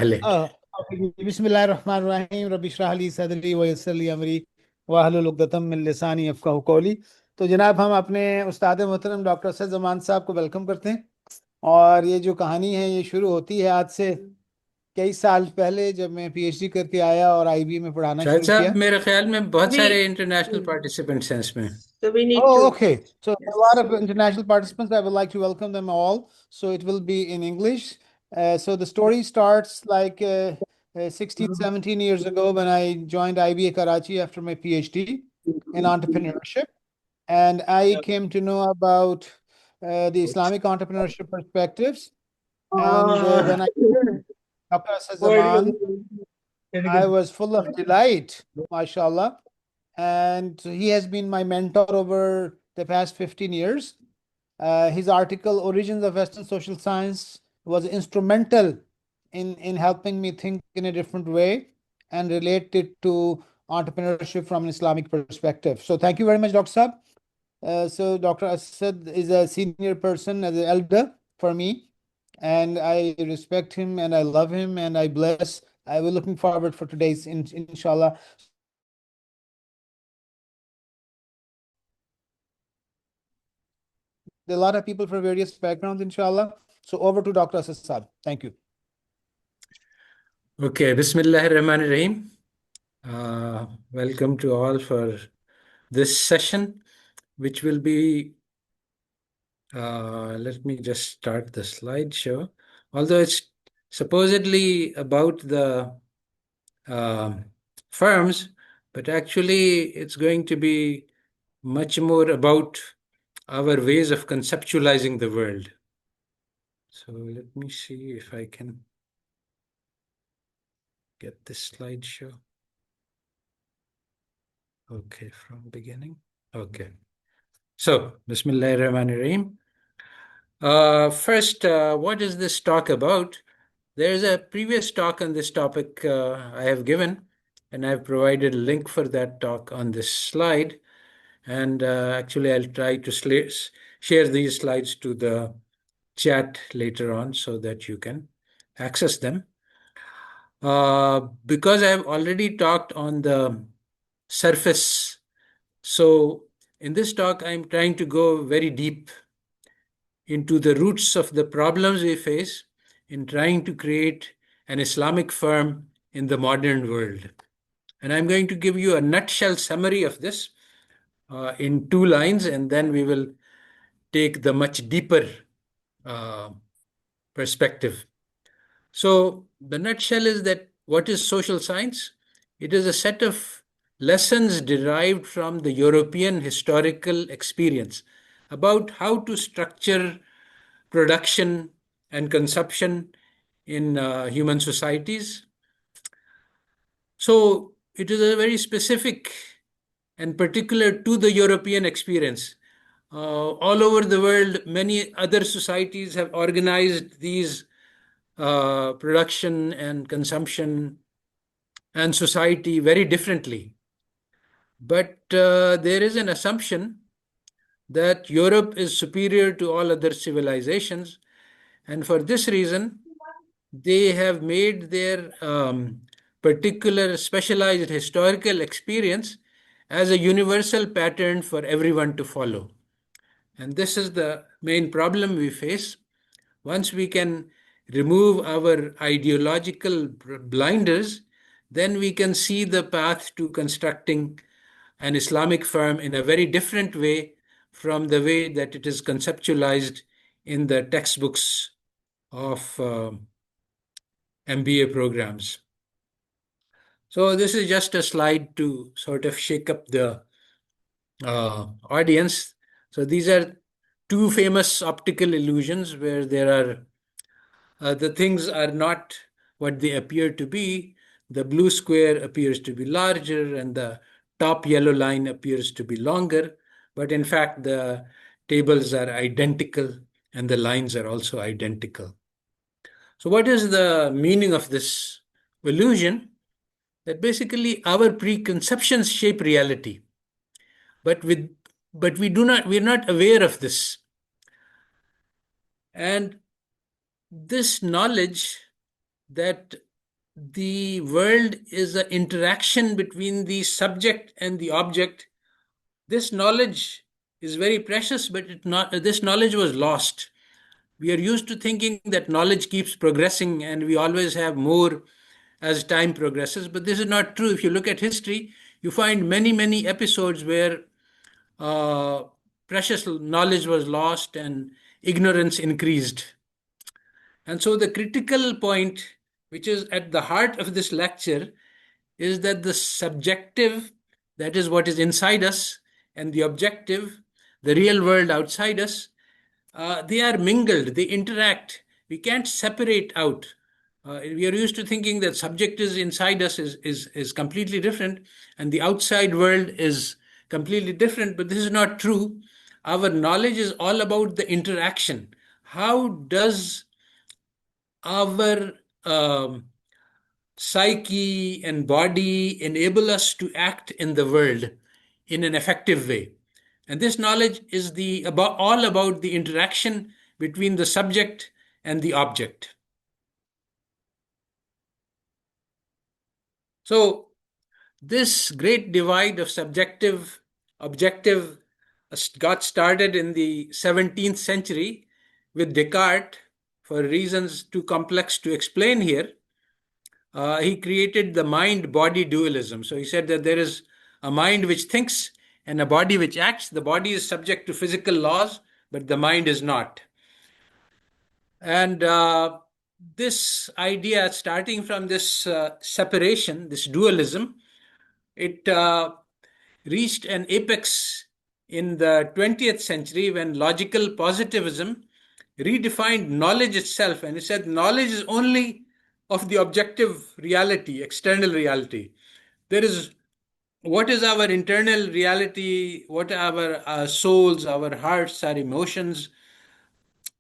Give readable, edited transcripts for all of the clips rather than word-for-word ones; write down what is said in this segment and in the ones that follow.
पहले। बिस्मिल्लाहिर्रहमानिर्रहीम रब्बि इश्रह ली सदरी व यस्सिर ली अमरी वाहलुल उक़दतम मिन लिसानी यफ़क़हू क़ौली। तो जनाब, हम अपने उस्ताद मोहतरम डॉक्टर असद जमान साहब को वेलकम करते हैं। और ये जो कहानी है ये शुरू होती है आज से कई साल पहले, जब मैं पीएचडी करके आया और आईबी में पढ़ाना शायद शुरू साहब किया। मेरे ख्याल में बहुत सारे We इंटरनेशनल पार्टिसिपेंट्स हैं इसमें। so we need Oh, to. okay. So a lot Yes. of international participants. I would like to welcome them all. So it will be in English. So the story starts like 16, 17 years ago when I joined IBA Karachi after my PhD in entrepreneurship. And I came to know about the Islamic entrepreneurship perspectives. And when I heard Dr. Asad Word Zaman, I was full of delight, mashallah. And he has been my mentor over the past 15 years. His article, Origins of Western Social Science, was instrumental in helping me think in a different way and relate it to entrepreneurship from an Islamic perspective. So, thank you very much, Dr. Saab. So, Dr. Asad is a senior person, as an elder for me, and I respect him and I love him and I bless. I will looking forward for today's inshallah. There are a lot of people from various backgrounds, inshallah. So over to Dr. Asad Saab. Thank you. Okay, Bismillahirrahmanirrahim. Welcome to all for this session, which will be, let me just start the slideshow. Although it's supposedly about the um firms, but actually it's going to be much more about our ways of conceptualizing the world. So let me see if I can get this slideshow. Okay, from beginning. Okay. So, Bismillahirrahmanirrahim. First, what is this talk about? There's a previous talk on this topic I have given, and I've provided a link for that talk on this slide. And actually, I'll try to share these slides to the chat later on so that you can access them. Because I've already talked on the surface, so in this talk, I'm trying to go very deep into the roots of the problems we face in trying to create an Islamic firm in the modern world. And I'm going to give you a nutshell summary of this in 2 lines, and then we will take the much deeper uh, perspective. So, the nutshell is that what is social science? It is a set of lessons derived from the European historical experience about how to structure production and consumption in human societies. So, it is a very specific and particular to the European experience. All over the world, many other societies have organized these production and consumption and society very differently. But there is an assumption that Europe is superior to all other civilizations, and for this reason, they have made their particular specialized historical experience as a universal pattern for everyone to follow. And this is the main problem we face. Once we can remove our ideological blinders, then we can see the path to constructing an Islamic firm in a very different way from the way that it is conceptualized in the textbooks of MBA programs. So, this is just a slide to sort of shake up the audience. So, these are two famous optical illusions where there are the things are not what they appear to be. The blue square appears to be larger and the top yellow line appears to be longer, but in fact, the tables are identical and the lines are also identical. So, what is the meaning of this illusion? That basically our preconceptions shape reality, but with but we're not aware of this. And this knowledge that the world is an interaction between the subject and the object, this knowledge is very precious, but this knowledge was lost. We are used to thinking that knowledge keeps progressing and we always have more as time progresses, but this is not true. If you look at history, you find many, many episodes where uh, precious knowledge was lost and ignorance increased. And so, the critical point, which is at the heart of this lecture, is that the subjective, that is what is inside us, and the objective, the real world outside us, they are mingled, they interact. We can't separate out. We are used to thinking that subject is inside us is completely different, and the outside world is completely different, but this is not true. Our knowledge is all about the interaction. How does our psyche and body enable us to act in the world in an effective way? And this knowledge is all about the interaction between the subject and the object. So this great divide of subjective objective got started in the 17th century with Descartes. For reasons too complex to explain here, he created the mind body dualism. So he said that there is a mind which thinks and a body which acts. The body is subject to physical laws, but the mind is not. And this idea, starting from this separation, this dualism, it reached an apex in the 20th century when logical positivism redefined knowledge itself. And it said knowledge is only of the objective reality, external reality. There is what is our internal reality, what are our souls, our hearts, our emotions,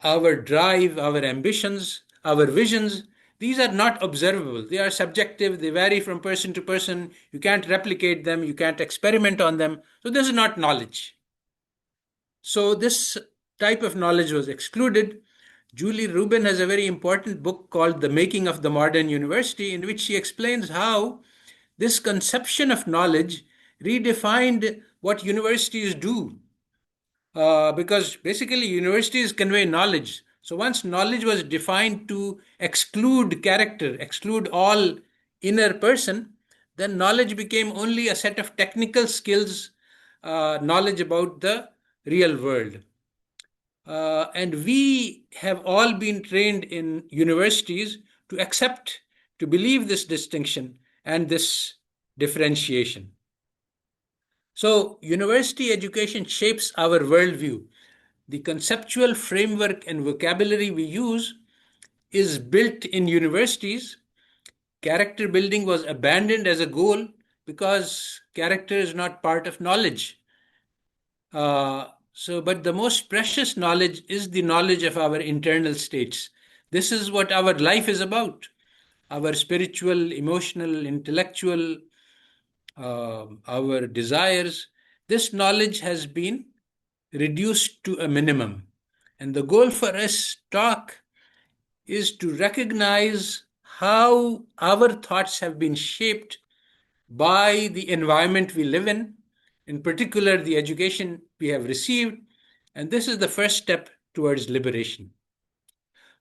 our drive, our ambitions, our visions. These are not observable. They are subjective. They vary from person to person. You can't replicate them. You can't experiment on them. So, this is not knowledge. So, this type of knowledge was excluded. Julie Rubin has a very important book called The Making of the Modern University, in which she explains how this conception of knowledge redefined what universities do. Because basically universities convey knowledge. So once knowledge was defined to exclude character, exclude all inner person, then knowledge became only a set of technical skills, knowledge about the real world. And we have all been trained in universities to accept, to believe this distinction and this differentiation. So, university education shapes our worldview. The conceptual framework and vocabulary we use is built in universities. Character building was abandoned as a goal because character is not part of knowledge. But the most precious knowledge is the knowledge of our internal states. This is what our life is about. Our spiritual, emotional, intellectual, our desires. This knowledge has been reduced to a minimum. And the goal for us talk is to recognize how our thoughts have been shaped by the environment we live in particular, the education we have received. And this is the first step towards liberation.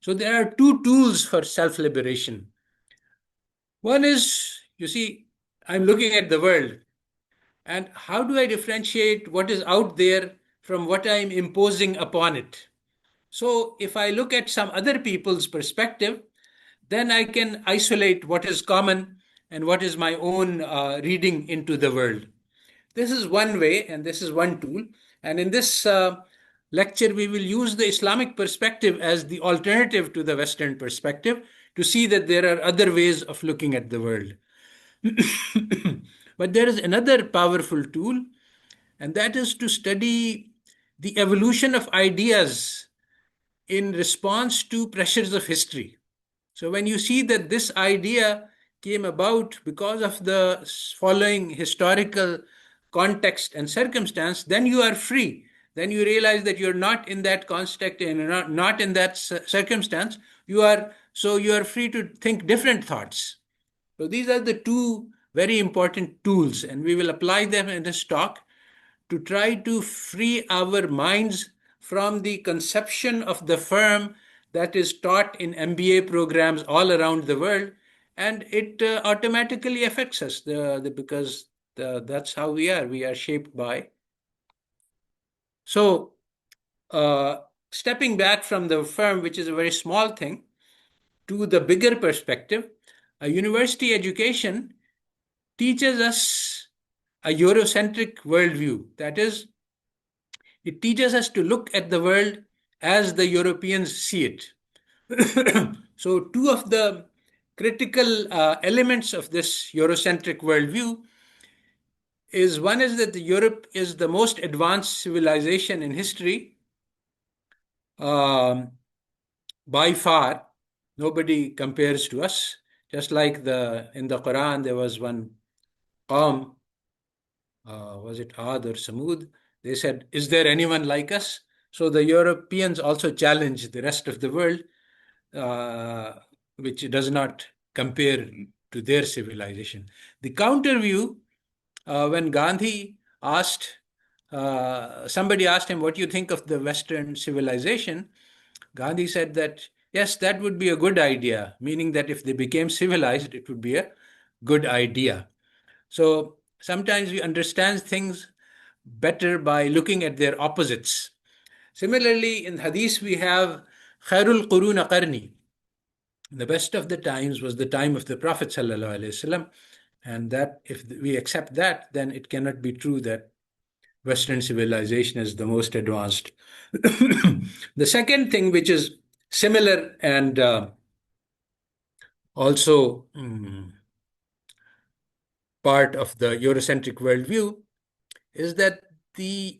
So there are two tools for self-liberation. One is, you see, I'm looking at the world, and how do I differentiate what is out there from what I'm imposing upon it? So if I look at some other people's perspective, then I can isolate what is common and what is my own reading into the world. This is one way, and this is one tool. And in this lecture, we will use the Islamic perspective as the alternative to the Western perspective to see that there are other ways of looking at the world. But there is another powerful tool, and that is to study the evolution of ideas in response to pressures of history. So when you see that this idea came about because of the following historical context and circumstance, then you are free. Then you realize that you're not in that context and not in that circumstance. You are free to think different thoughts. So these are the two very important tools, and we will apply them in this talk to try to free our minds from the conception of the firm that is taught in MBA programs all around the world, and it automatically affects us because that's how we are. We are shaped by. So, uh, stepping back from the firm, which is a very small thing, to the bigger perspective, a university education teaches us a Eurocentric worldview. That is, it teaches us to look at the world as the Europeans see it. So, two of the critical elements of this Eurocentric worldview is one is that Europe is the most advanced civilization in history. Um, by far, nobody compares to us. Just like in the Quran, there was one Qawm, was it Ad or Samud? They said, "Is there anyone like us?" So the Europeans also challenge the rest of the world, uh, which does not compare to their civilization. The counter view, when Gandhi asked, somebody asked him, "What do you think of the Western civilization?" Gandhi said that, yes, that would be a good idea, meaning that if they became civilized, it would be a good idea. So sometimes we understand things better by looking at their opposites. Similarly, in Hadith, we have Khairul Quruna Qarni. The best of the times was the time of the Prophet ﷺ, and that if we accept that, then it cannot be true that Western civilization is the most advanced. The second thing, which is similar and also part of the Eurocentric worldview, is that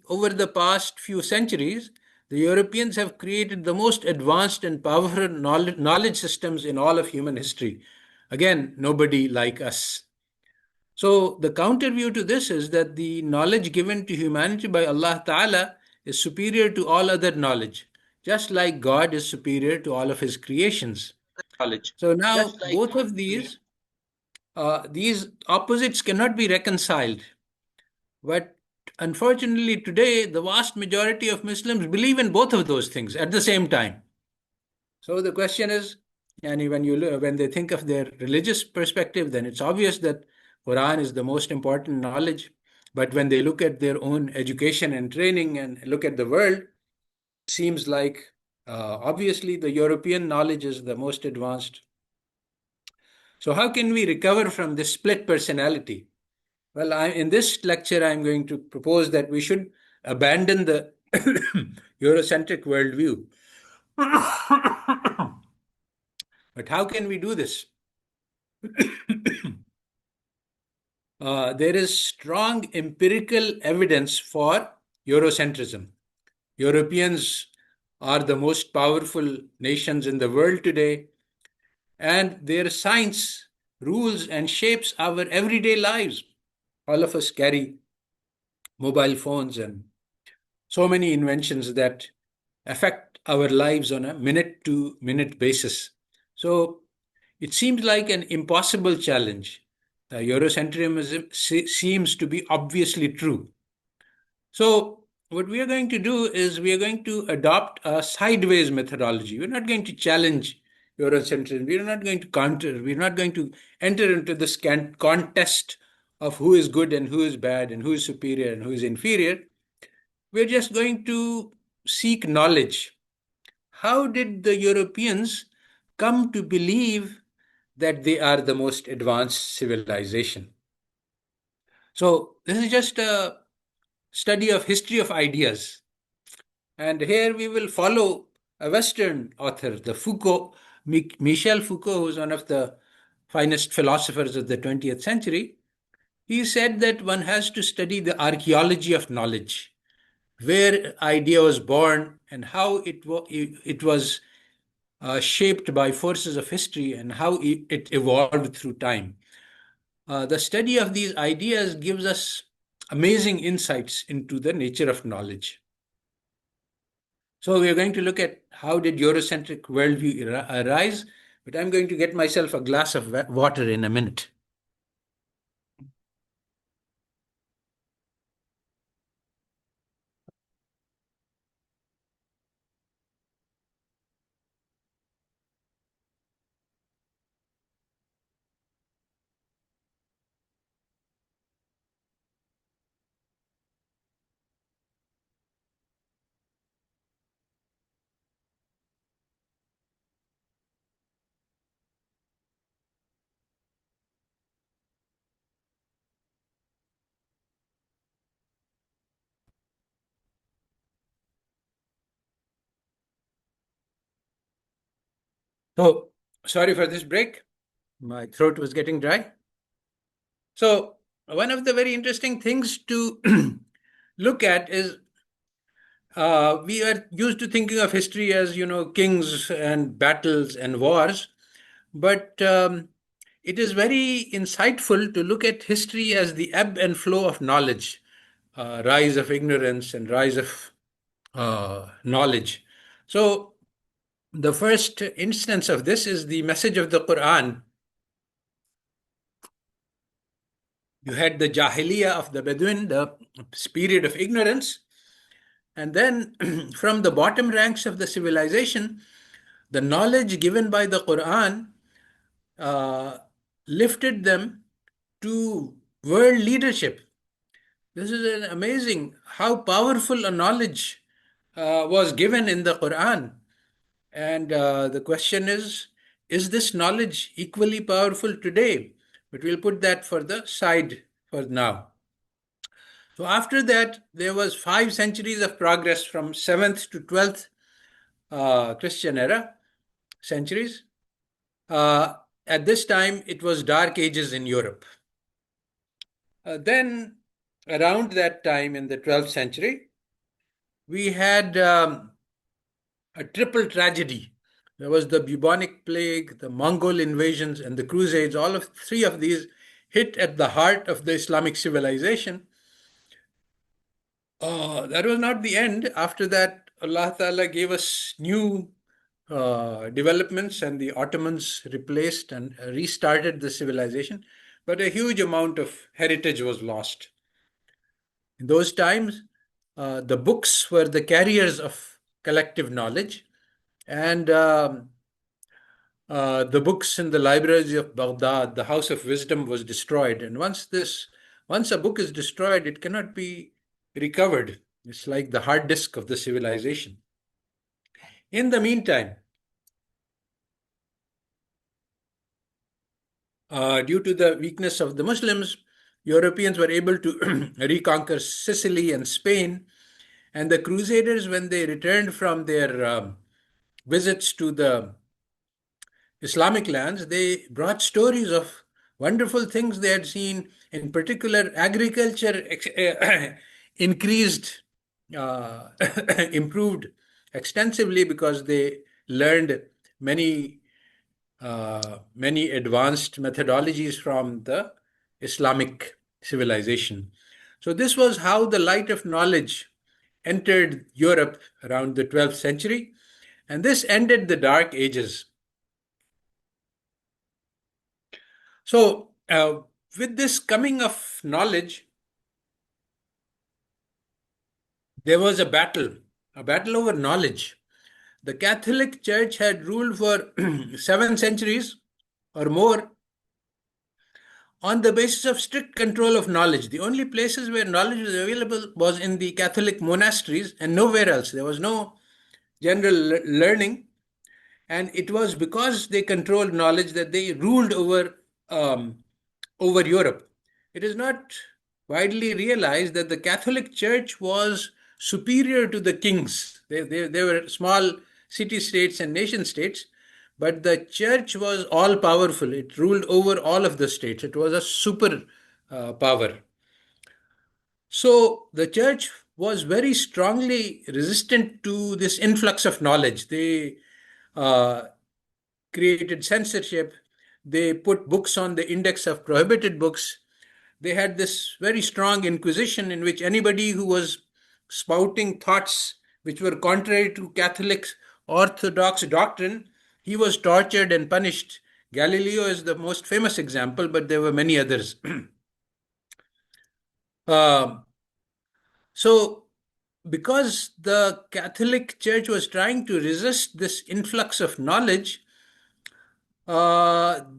over the past few centuries, the Europeans have created the most advanced and powerful knowledge systems in all of human history. Again, nobody like us. So the counter view to this is that the knowledge given to humanity by Allah Ta'ala is superior to all other knowledge, just like God is superior to all of his creations. So now both of these opposites cannot be reconciled. But unfortunately, today, the vast majority of Muslims believe in both of those things at the same time. So the question is, and when they think of their religious perspective, then it's obvious that Quran is the most important knowledge. But when they look at their own education and training and look at the world, it seems like obviously the European knowledge is the most advanced. So how can we recover from this split personality? Well, in this lecture, I'm going to propose that we should abandon the Eurocentric worldview. But how can we do this? There is strong empirical evidence for Eurocentrism. Europeans are the most powerful nations in the world today, and their science rules and shapes our everyday lives. All of us carry mobile phones and so many inventions that affect our lives on a minute to minute basis. So it seems like an impossible challenge. Eurocentrism seems to be obviously true. So what we are going to do is we are going to adopt a sideways methodology. We're not going to challenge Eurocentrism. We're not going to counter. We're not going to enter into this contest of who is good and who is bad and who is superior and who is inferior. We're just going to seek knowledge. How did the Europeans come to believe that they are the most advanced civilization? So this is just a study of history of ideas. And here we will follow a Western author, the Foucault, Michel Foucault, who's one of the finest philosophers of the 20th century. He said that one has to study the archaeology of knowledge, where idea was born and how it was shaped by forces of history and how it evolved through time. The study of these ideas gives us amazing insights into the nature of knowledge. So we are going to look at how did Eurocentric worldview arise. but I'm going to get myself a glass of water in a minute. So, sorry for this break. My throat was getting dry. So, one of the very interesting things to look at is we are used to thinking of history as, kings and battles and wars, but it is very insightful to look at history as the ebb and flow of knowledge, rise of ignorance and rise of knowledge. So, the first instance of this is the message of the Quran. You had the Jahiliyyah of the Bedouin, the period of ignorance, and then from the bottom ranks of the civilization, the knowledge given by the Quran uh, lifted them to world leadership. This is an amazing how powerful a knowledge was given in the Quran. And the question is this knowledge equally powerful today? But we'll put that for the side for now. So after that, there was 5 centuries of progress from 7th to 12th Christian era centuries. At this time, it was Dark Ages in Europe. Then, around that time in the 12th century, we had a triple tragedy. There was the bubonic plague, the Mongol invasions, and the Crusades. All of three of these hit at the heart of the Islamic civilization. That was not the end. After that, Allah Ta'ala gave us new developments, and the Ottomans replaced and restarted the civilization. But a huge amount of heritage was lost. In those times, the books were the carriers of collective knowledge, and the books in the libraries of Baghdad, the house of wisdom, was destroyed. And once a book is destroyed, it cannot be recovered. It's like the hard disk of the civilization. In the meantime, due to the weakness of the Muslims, Europeans were able to reconquer Sicily and Spain. And the Crusaders, when they returned from their visits to the Islamic lands, they brought stories of wonderful things they had seen. In particular, agriculture increased, uh, improved extensively because they learned many advanced methodologies from the Islamic civilization. So, this was how the light of knowledge entered Europe around the 12th century, and this ended the Dark Ages. So, with this coming of knowledge, there was a battle over knowledge. The Catholic Church had ruled for 7 centuries or more on the basis of strict control of knowledge. The only places where knowledge was available was in the Catholic monasteries and nowhere else. There was no general learning, and it was because they controlled knowledge that they ruled um, over Europe. It is not widely realized that the Catholic Church was superior to the kings. They were small city states and nation states, but the church was all powerful. It ruled over all of the states. It was a super power. So the church was very strongly resistant to this influx of knowledge. They uh, created censorship. They put books on the index of prohibited books. They had this very strong inquisition in which anybody who was spouting thoughts which were contrary to Catholic Orthodox doctrine, he was tortured and punished. Galileo is the most famous example, but there were many others. Um, so, because the Catholic Church was trying to resist this influx of knowledge,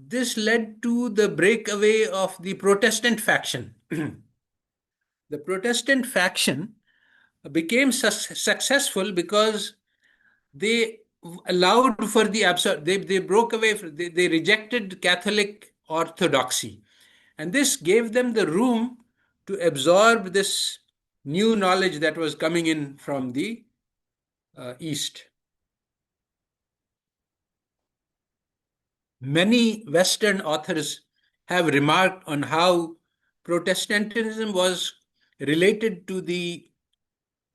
this led to the breakaway of the Protestant faction. The Protestant faction became successful because they allowed for the absurd. They broke away, they rejected Catholic orthodoxy. And this gave them the room to absorb this new knowledge that was coming in from the East. Many Western authors have remarked on how Protestantism was related to the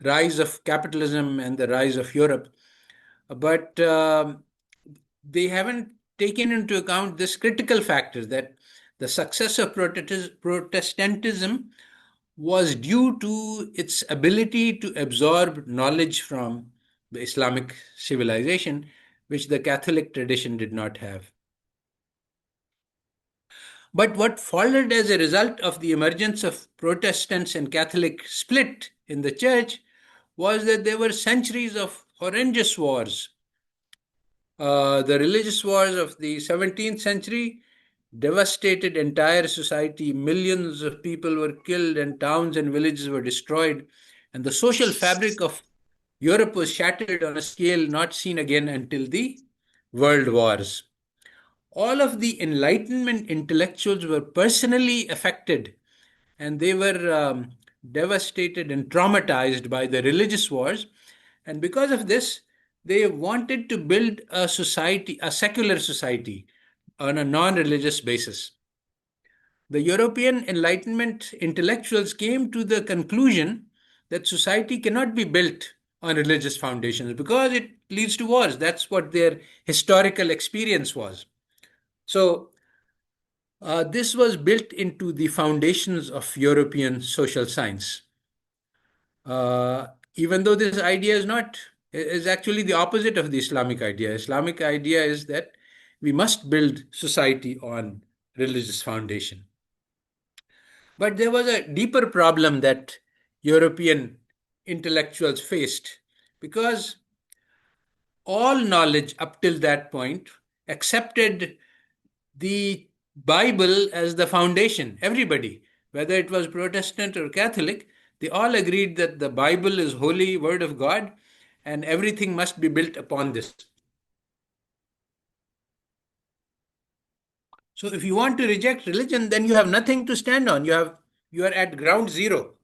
rise of capitalism and the rise of Europe, but they haven't taken into account this critical factor that the success of Protestantism was due to its ability to absorb knowledge from the Islamic civilization, which the Catholic tradition did not have. But what followed as a result of the emergence of Protestants and Catholic split in the church was that there were centuries of horrendous wars. The religious wars of the 17th century devastated entire society. Millions of people were killed, and towns and villages were destroyed. And the social fabric of Europe was shattered on a scale not seen again until the world wars. All of the Enlightenment intellectuals were personally affected, and they were devastated and traumatized by the religious wars. And because of this, they wanted to build a society, a secular society, on a non religious basis. The European Enlightenment intellectuals came to the conclusion that society cannot be built on religious foundations because it leads to wars. That's what their historical experience was. So, this was built into the foundations of European social science. Even though this idea is actually the opposite of the Islamic idea. Islamic idea is that we must build society on religious foundation. But there was a deeper problem that European intellectuals faced because all knowledge up till that point accepted the Bible as the foundation. Everybody, whether it was Protestant or Catholic, they all agreed that the Bible is holy word of God and everything must be built upon this. So if you want to reject religion, then you have nothing to stand on. You are at ground zero.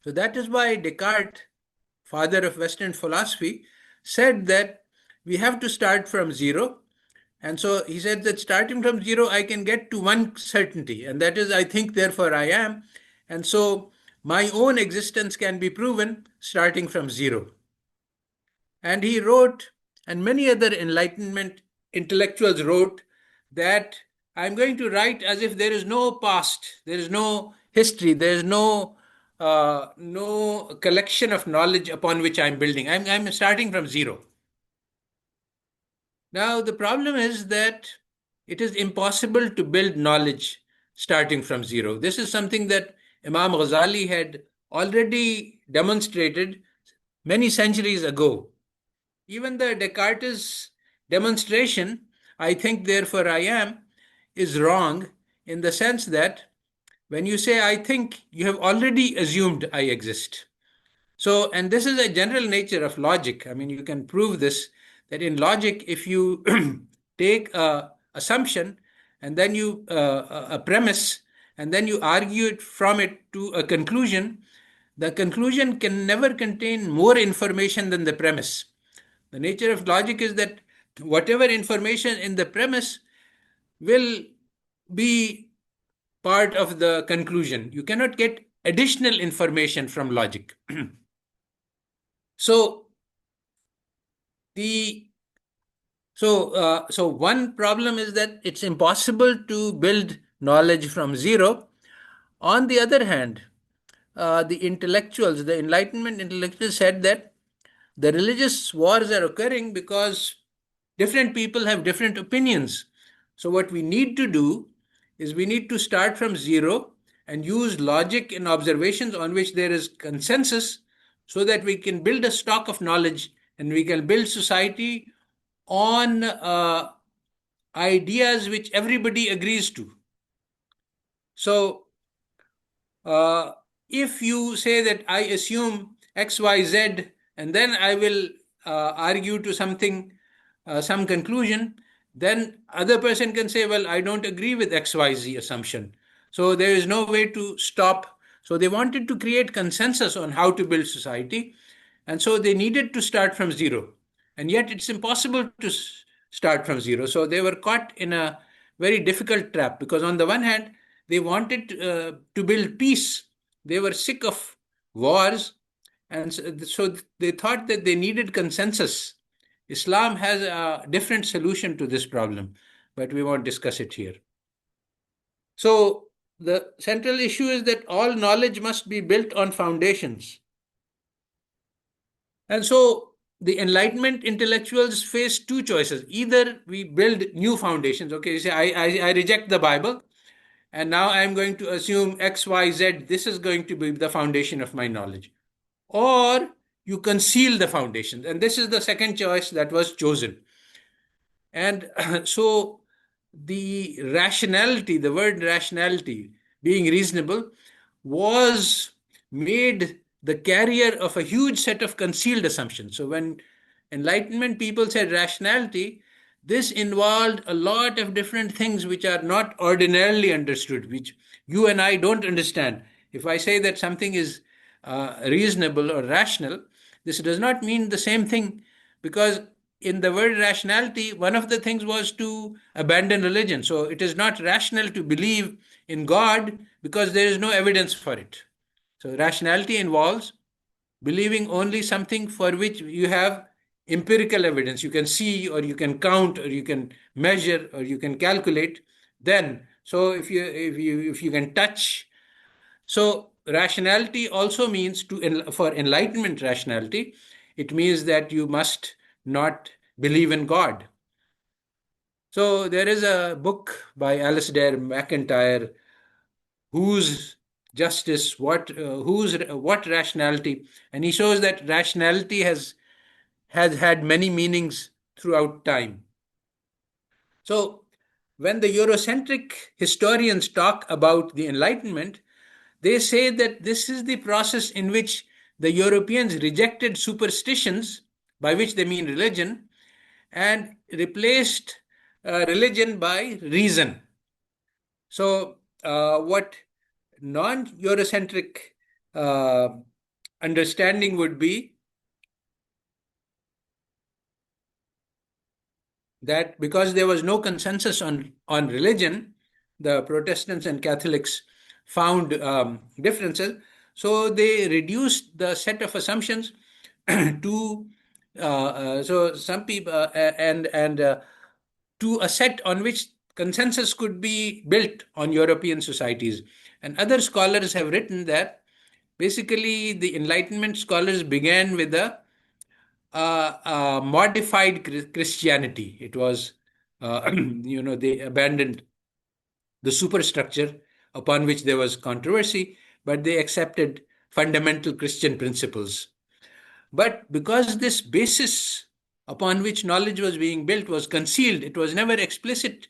So that is why Descartes, father of Western philosophy, said that we have to start from zero. And so he said that starting from zero, I can get to one certainty, and that is, I think, therefore I am. And so my own existence can be proven starting from zero. And he wrote, and many other Enlightenment intellectuals wrote, that I'm going to write as if there is no past, there is no history, there is no collection of knowledge upon which I'm building. I'm starting from zero. Now, the problem is that it is impossible to build knowledge starting from zero. This is something that Imam Ghazali had already demonstrated many centuries ago. Even the Descartes demonstration, I think, therefore I am, is wrong in the sense that when you say I think, you have already assumed I exist. So, and this is a general nature of logic. I mean, you can prove this, that in logic, if you take a assumption and then a premise, and then you argue it from it to a conclusion, the conclusion can never contain more information than the premise. The nature of logic is that whatever information in the premise will be part of the conclusion. You cannot get additional information from logic. So one problem is that it's impossible to build knowledge from zero. On the other hand, the Enlightenment intellectuals said that the religious wars are occurring because different people have different opinions. So what we need to do is we need to start from zero and use logic and observations on which there is consensus, so that we can build a stock of knowledge and we can build society on ideas which everybody agrees to. So uh, if you say that I assume X, Y, Z, and then I will argue to something, some conclusion, then other person can say, well, I don't agree with X, Y, Z assumption. So there is no way to stop. So they wanted to create consensus on how to build society. And so they needed to start from zero. And yet it's impossible to start from zero. So they were caught in a very difficult trap, because on the one hand, they wanted to build peace. They were sick of wars. And so they thought that they needed consensus. Islam has a different solution to this problem, but we won't discuss it here. So the central issue is that all knowledge must be built on foundations. And so the Enlightenment intellectuals face two choices. Either we build new foundations. Okay, you say, I reject the Bible, and now I'm going to assume X, Y, Z. This is going to be the foundation of my knowledge. Or you conceal the foundations. And this is the second choice that was chosen. And so the rationality, the word rationality, being reasonable, was made the carrier of a huge set of concealed assumptions. So when Enlightenment people said rationality, this involved a lot of different things which are not ordinarily understood, which you and I don't understand. If I say that something is reasonable or rational, this does not mean the same thing, because in the word rationality, one of the things was to abandon religion. So it is not rational to believe in God because there is no evidence for it. So rationality involves believing only something for which you have empirical evidence. You can see, or you can count, or you can measure, or you can calculate. Then, so if you can touch. So rationality also means for enlightenment rationality, it means that you must not believe in God. So there is a book by Alasdair MacIntyre, Whose Justice, what Rationality, and he shows that rationality has had many meanings throughout time. So when the Eurocentric historians talk about the Enlightenment, they say that this is the process in which the Europeans rejected superstitions, by which they mean religion, and replaced religion by reason. So, what non Eurocentric uh, understanding would be that because there was no consensus on religion, the Protestants and Catholics found differences. So they reduced the set of assumptions to so some people and to a set on which consensus could be built on European societies. And other scholars have written that basically the Enlightenment scholars began with a modified Christianity. It was, they abandoned the superstructure upon which there was controversy, but they accepted fundamental Christian principles. But because this basis upon which knowledge was being built was concealed, it was never explicit,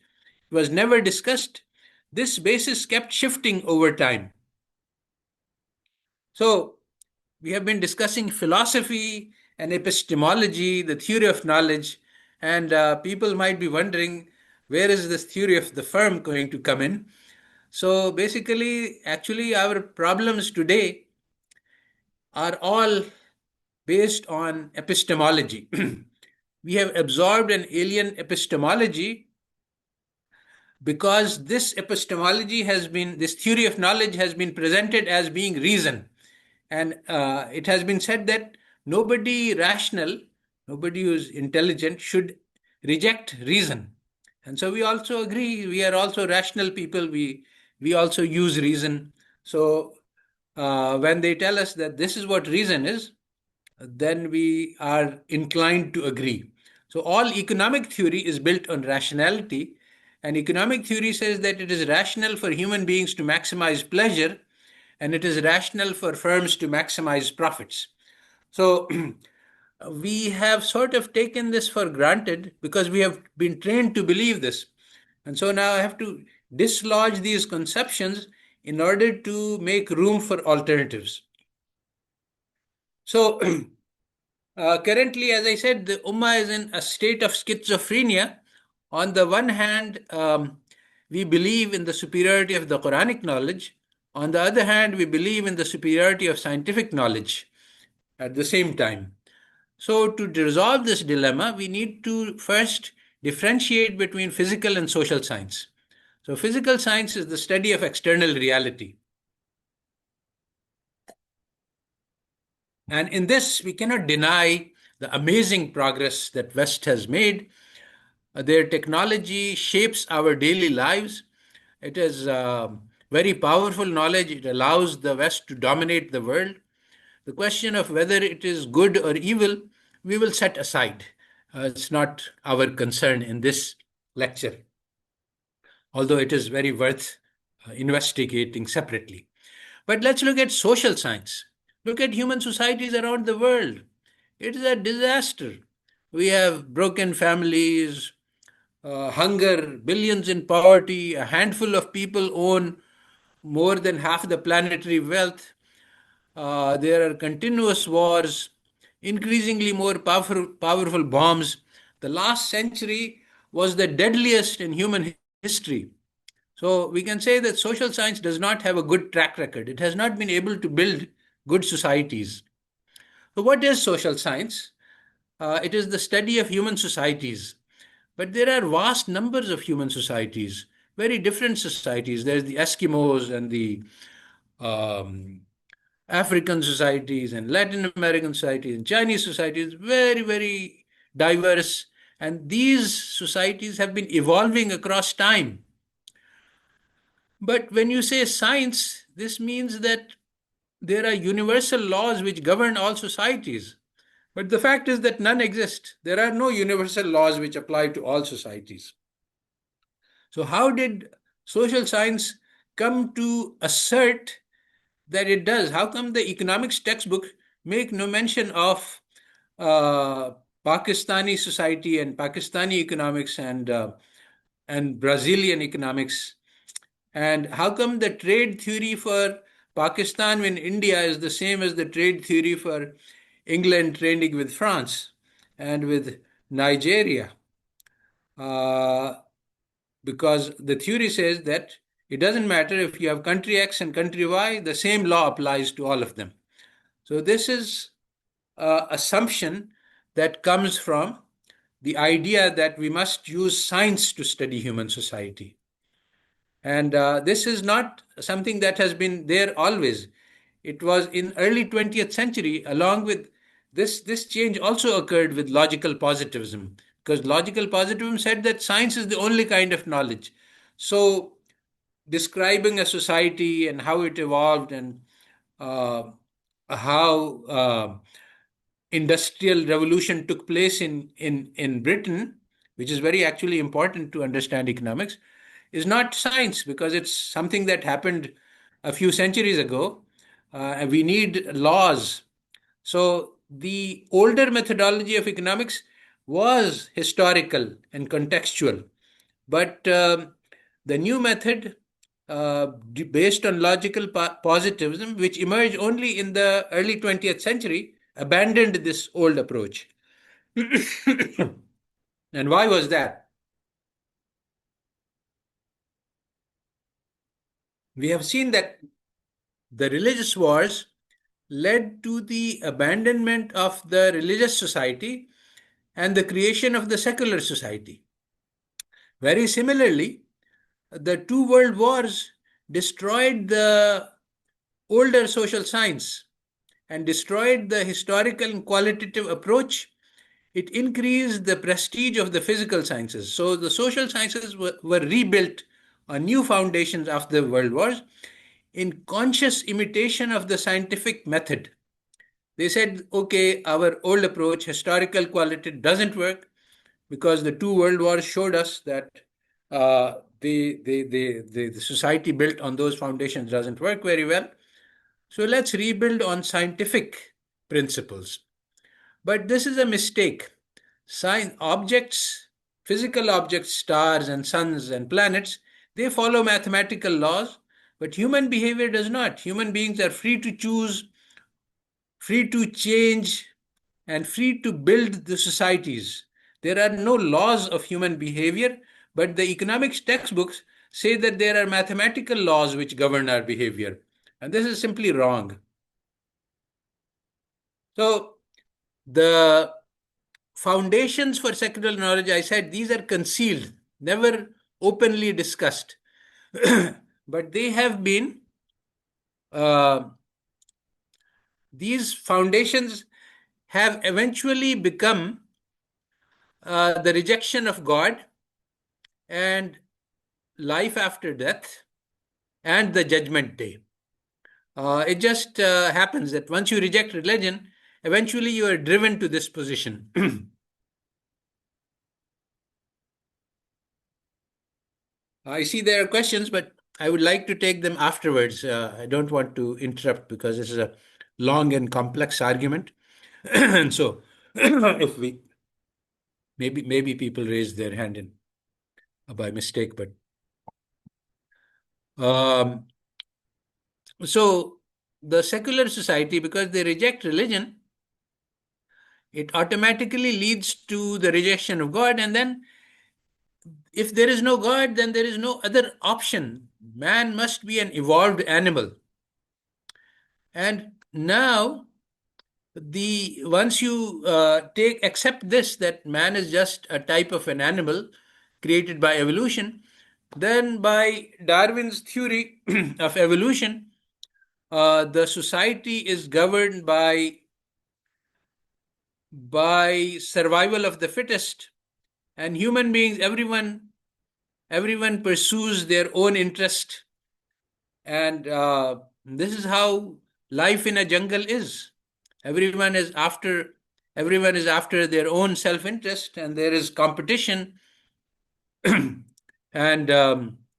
it was never discussed, this basis kept shifting over time. So, we have been discussing philosophy and epistemology, the theory of knowledge, and people might be wondering, where is this theory of the firm going to come in? So basically, actually, our problems today are all based on epistemology. We have absorbed an alien epistemology because this epistemology this theory of knowledge has been presented as being reason. And it has been said that nobody rational, nobody who's intelligent should reject reason. And so we also agree, we are also rational people, we also use reason. So when they tell us that this is what reason is, then we are inclined to agree. So all economic theory is built on rationality, and economic theory says that it is rational for human beings to maximize pleasure, and it is rational for firms to maximize profits. So we have sort of taken this for granted because we have been trained to believe this. And so now I have to dislodge these conceptions in order to make room for alternatives. So currently, as I said, the Ummah is in a state of schizophrenia. On the one hand, we believe in the superiority of the Quranic knowledge. On the other hand, we believe in the superiority of scientific knowledge at the same time. So, to resolve this dilemma, we need to first differentiate between physical and social science. So, physical science is the study of external reality. And in this, we cannot deny the amazing progress that West has made. Their technology shapes our daily lives. It is very powerful knowledge. It allows the West to dominate the world. The question of whether it is good or evil, we will set aside. It's not our concern in this lecture, although it is very worth investigating separately. But let's look at social science. Look at human societies around the world. It is a disaster. We have broken families, hunger, billions in poverty, a handful of people own more than half the planetary wealth. There are continuous wars, increasingly more powerful bombs. The last century was the deadliest in human history. So we can say that social science does not have a good track record. It has not been able to build good societies. So, what is social science? It is the study of human societies. But there are vast numbers of human societies, very different societies. There's the Eskimos and the um, African societies and Latin American societies and Chinese societies, very, very diverse. And these societies have been evolving across time. But when you say science, this means that there are universal laws which govern all societies. But the fact is that none exist. There are no universal laws which apply to all societies. So, how did social science come to assert that it does? How come the economics textbook make no mention of uh, Pakistani society and Pakistani economics and Brazilian economics? And how come the trade theory for Pakistan in India is the same as the trade theory for England trading with France and with Nigeria? Uh, because the theory says that it doesn't matter if you have country X and country Y, the same law applies to all of them. So, this is an assumption that comes from the idea that we must use science to study human society. And this is not something that has been there always. It was in early 20th century, along with this change also occurred with logical positivism, because logical positivism said that science is the only kind of knowledge. So describing a society and how it evolved and uh, how industrial revolution took place in Britain, which is very actually important to understand economics, is not science because it's something that happened a few centuries ago. And we need laws. So the older methodology of economics was historical and contextual, but the new method, based on logical positivism, which emerged only in the early 20th century, abandoned this old approach. And why was that? We have seen that the religious wars led to the abandonment of the religious society and the creation of the secular society. Very similarly, the two world wars destroyed the older social science and destroyed the historical and qualitative approach. It increased the prestige of the physical sciences. So the social sciences were rebuilt on new foundations after the world wars in conscious imitation of the scientific method. They said, okay, our old approach, historical quality, doesn't work. because the two world wars showed us that the society built on those foundations doesn't work very well. So let's rebuild on scientific principles. But this is a mistake. Objects, physical objects, stars and suns and planets, they follow mathematical laws, but human behavior does not. Human beings are free to choose, free to change, and free to build the societies. There are no laws of human behavior, but the economics textbooks say that there are mathematical laws which govern our behavior. And this is simply wrong. So, the foundations for secular knowledge, I said, these are concealed, never openly discussed. But they have been, these foundations have eventually become the rejection of God and life after death and the judgment day. It just happens that once you reject religion, eventually you are driven to this position. I see there are questions, but I would like to take them afterwards. I don't want to interrupt because this is a long and complex argument. And so, if we maybe people raise their hand in by mistake, but um, so the secular society, because they reject religion, it automatically leads to the rejection of God, and then if there is no God, then there is no other option. Man must be an evolved animal. And now, the once you accept this, that man is just a type of an animal created by evolution, then by Darwin's theory of evolution, the society is governed by survival of the fittest, and human beings, everyone pursues their own interest, and this is how life in a jungle is. Everyone is after everyone is after their own self-interest, and there is competition, and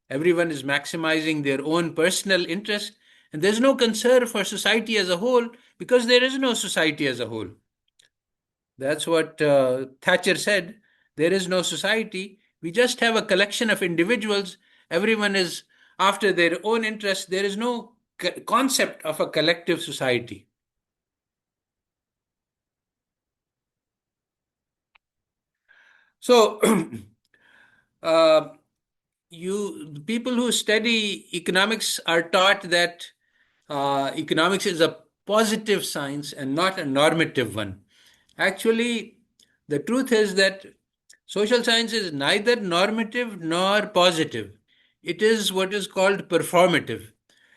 everyone is maximizing their own personal interest, and there's no concern for society as a whole because there is no society as a whole. That's what Thatcher said. There is no society. We just have a collection of individuals. Everyone is after their own interest. There is no concept of a collective society. So, people who study economics are taught that economics is a positive science and not a normative one. Actually, the truth is that social science is neither normative nor positive. It is what is called performative.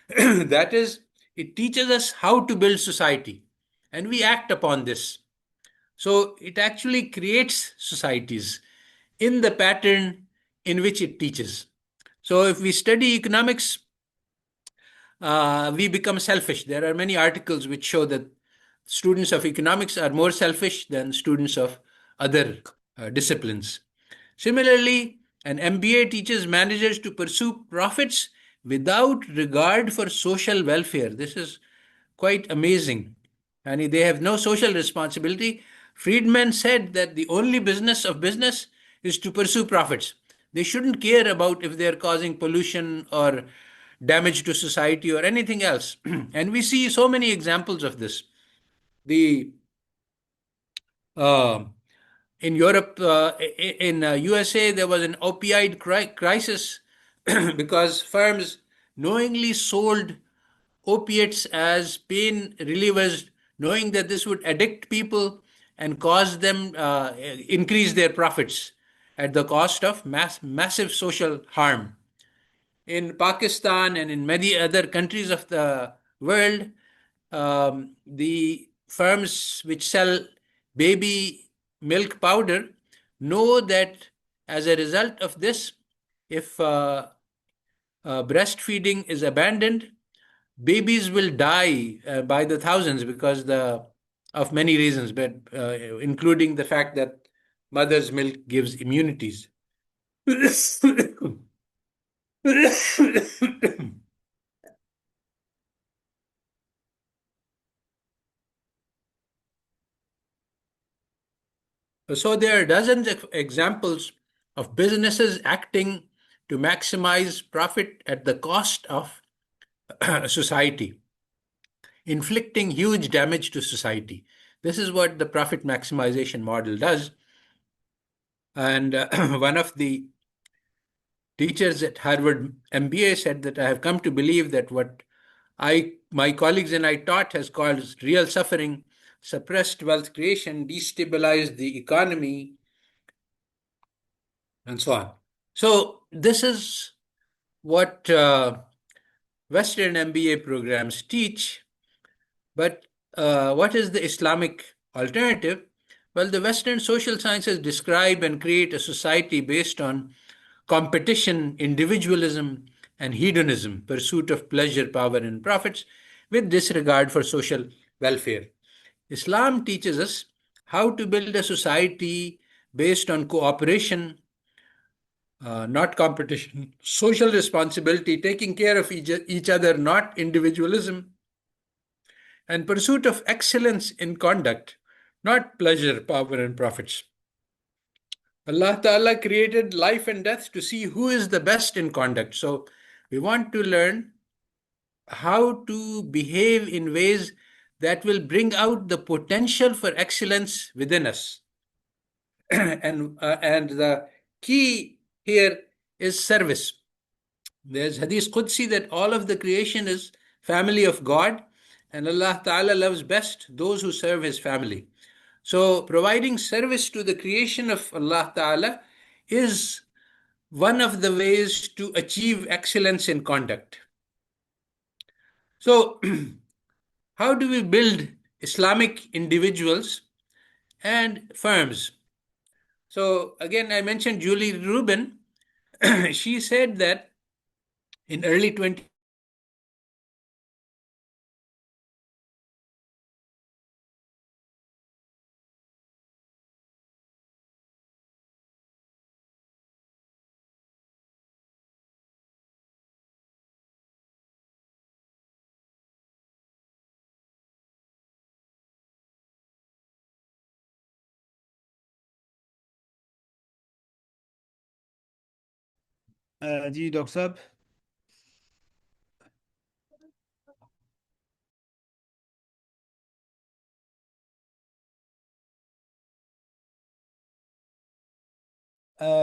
That is, it teaches us how to build society, and we act upon this. So it actually creates societies in the pattern in which it teaches. So if we study economics, we become selfish. There are many articles which show that students of economics are more selfish than students of other disciplines. Similarly, an MBA teaches managers to pursue profits without regard for social welfare. This is quite amazing. And they have no social responsibility. Friedman said that the only business of business is to pursue profits. They shouldn't care about if they're causing pollution or damage to society or anything else. And we see so many examples of this. The uh, in Europe, in USA, there was an opioid crisis because firms knowingly sold opiates as pain relievers, knowing that this would addict people and cause them increase their profits at the cost of massive social harm. In Pakistan and in many other countries of the world, the firms which sell baby milk powder know that as a result of this, if breastfeeding is abandoned, babies will die by the thousands because of many reasons, but including the fact that mother's milk gives immunities. So there are dozens of examples of businesses acting to maximize profit at the cost of society, inflicting huge damage to society. This is what the profit maximization model does. And one of the teachers at Harvard MBA said that I have come to believe that what my colleagues and I taught has caused real suffering, suppressed wealth creation, destabilized the economy, and so on. So this is what Western MBA programs teach. But what is the Islamic alternative? Well, the Western social sciences describe and create a society based on competition, individualism, and hedonism, pursuit of pleasure, power, and profits, with disregard for social welfare. Islam teaches us how to build a society based on cooperation, not competition, social responsibility, taking care of each other, not individualism, and pursuit of excellence in conduct, not pleasure, power, and profits. Allah Ta'ala created life and death to see who is the best in conduct. So we want to learn how to behave in ways that will bring out the potential for excellence within us. And the key here is service. There's Hadith Qudsi that all of the creation is family of God, and Allah Ta'ala loves best those who serve His family. So providing service to the creation of Allah Ta'ala is one of the ways to achieve excellence in conduct. So how do we build Islamic individuals and firms? So again, I mentioned Julie Rubin. She said that in early 20 जी doctor साहब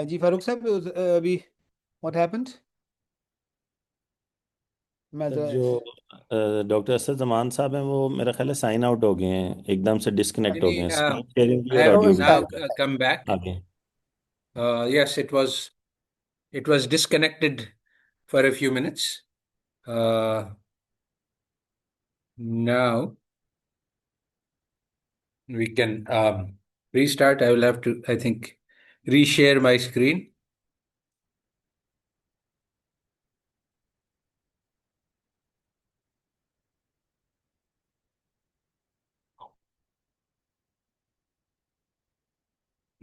जी फारूक साहब अभी what happened मैं sir तो जो doctor Asad Zaman साहब हैं वो मेरा ख्याल है साइन आउट हो गए हैं, एकदम से डिस्कनेक्ट हो गए हैं स्क्रीन शेयरिंग भी I और have oh ऑडियो it's भी now back बंद है come back. आगे। Yes, it was disconnected for a few minutes. Now we can restart. I will have to, I think, reshare my screen.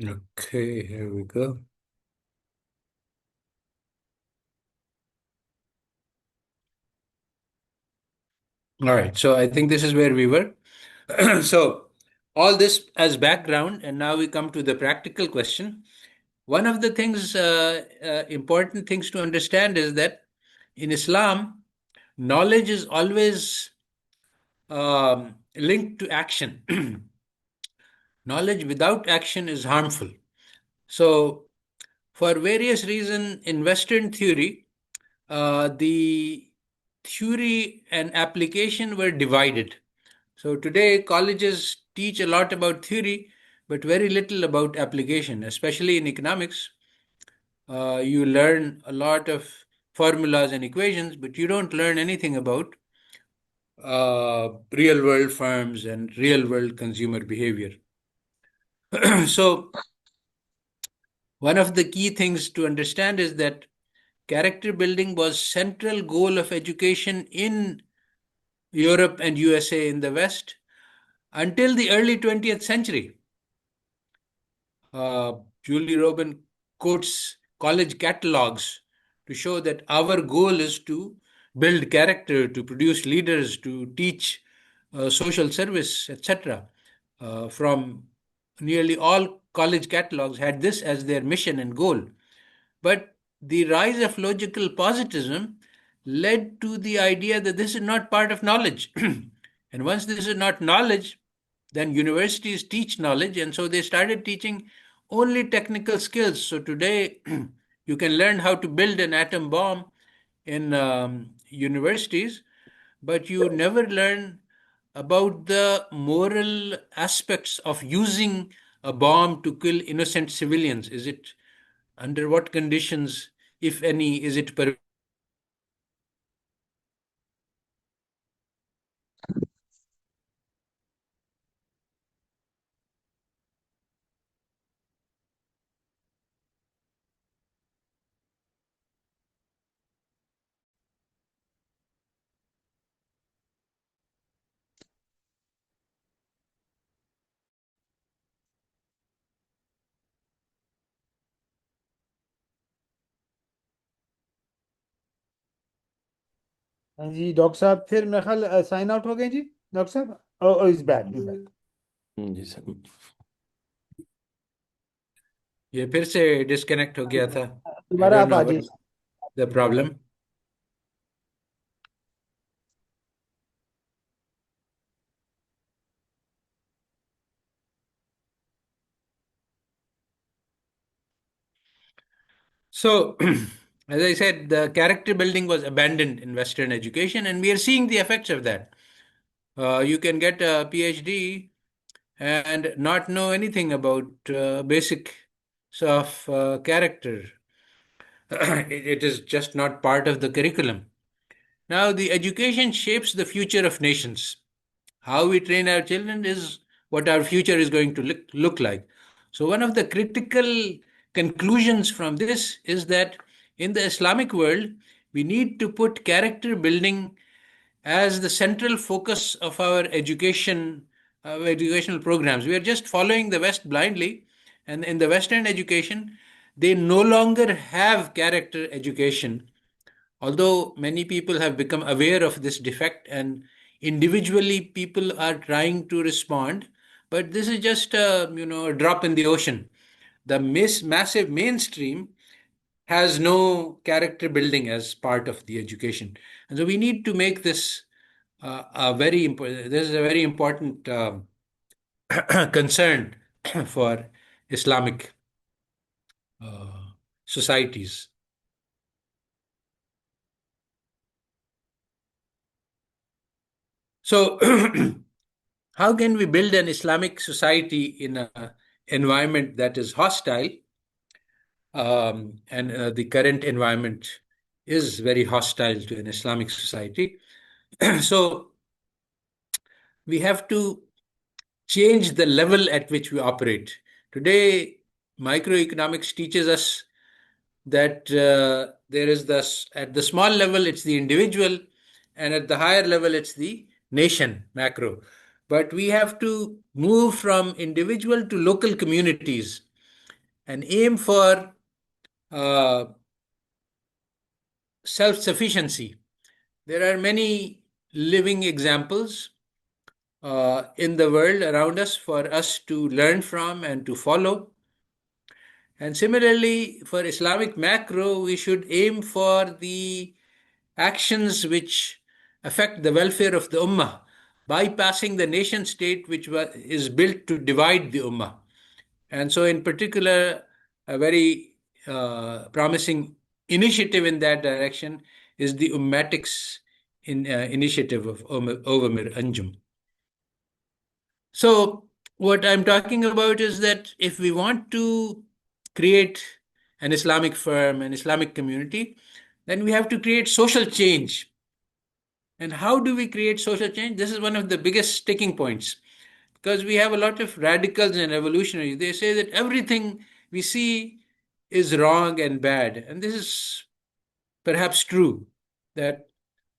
Okay, here we go. All right, so I think this is where we were. So, all this as background, and now we come to the practical question. One of the things, important things to understand is that in Islam, knowledge is always linked to action. Knowledge without action is harmful. So, for various reasons, in Western theory, the theory and application were divided. So today, colleges teach a lot about theory, but very little about application, especially in economics. You learn a lot of formulas and equations, but you don't learn anything about real world firms and real world consumer behavior. So, one of the key things to understand is that character building was central goal of education in Europe and USA in the West until the early 20th century. Julie Robin quotes college catalogs to show that our goal is to build character, to produce leaders, to teach social service, etc. From nearly all college catalogs had this as their mission and goal. But the rise of logical positivism led to the idea that this is not part of knowledge. And once this is not knowledge, then universities teach knowledge. And so they started teaching only technical skills. So today, you can learn how to build an atom bomb in universities, but you never learn about the moral aspects of using a bomb to kill innocent civilians. Is it under what conditions, if any, is it permitted? हाँ जी doctor साहब, फिर मेरे ख्याल sign out हो गए जी doctor साहब। Is back. जी सर। ये फिर से डिस्कनेक्ट हो गया था। आई दोबारा डोंट आप नो आ व्हाट जाइए। The problem. So, as I said, the character building was abandoned in Western education, and we are seeing the effects of that. You can get a PhD and not know anything about basics of character. It is just not part of the curriculum. Now, the education shapes the future of nations. How we train our children is what our future is going to look like. So, one of the critical conclusions from this is that in the Islamic world, we need to put character building as the central focus of our educational programs. We are just following the West blindly, and in the Western education, they no longer have character education, although many people have become aware of this defect and individually people are trying to respond. But this is just a drop in the ocean. The massive mainstream has no character building as part of the education, and so we need to make this a very important. This is a very important concern for Islamic societies. So, how can we build an Islamic society in an environment that is hostile? And the current environment is very hostile to an Islamic society. So, we have to change the level at which we operate. Today, microeconomics teaches us that there is this, at the small level, it's the individual, and at the higher level, it's the nation, macro. But we have to move from individual to local communities and aim for uh, self sufficiency. There are many living examples in the world around us for us to learn from and to follow. And similarly, for Islamic macro, we should aim for the actions which affect the welfare of the Ummah, bypassing the nation state which is built to divide the Ummah. And so, in particular, a very promising initiative in that direction is the Ummatics initiative of Ovamir Anjum. So, what I'm talking about is that if we want to create an Islamic firm, an Islamic community, then we have to create social change. And how do we create social change? This is one of the biggest sticking points because we have a lot of radicals and revolutionaries. They say that everything we see is wrong and bad. And this is perhaps true, that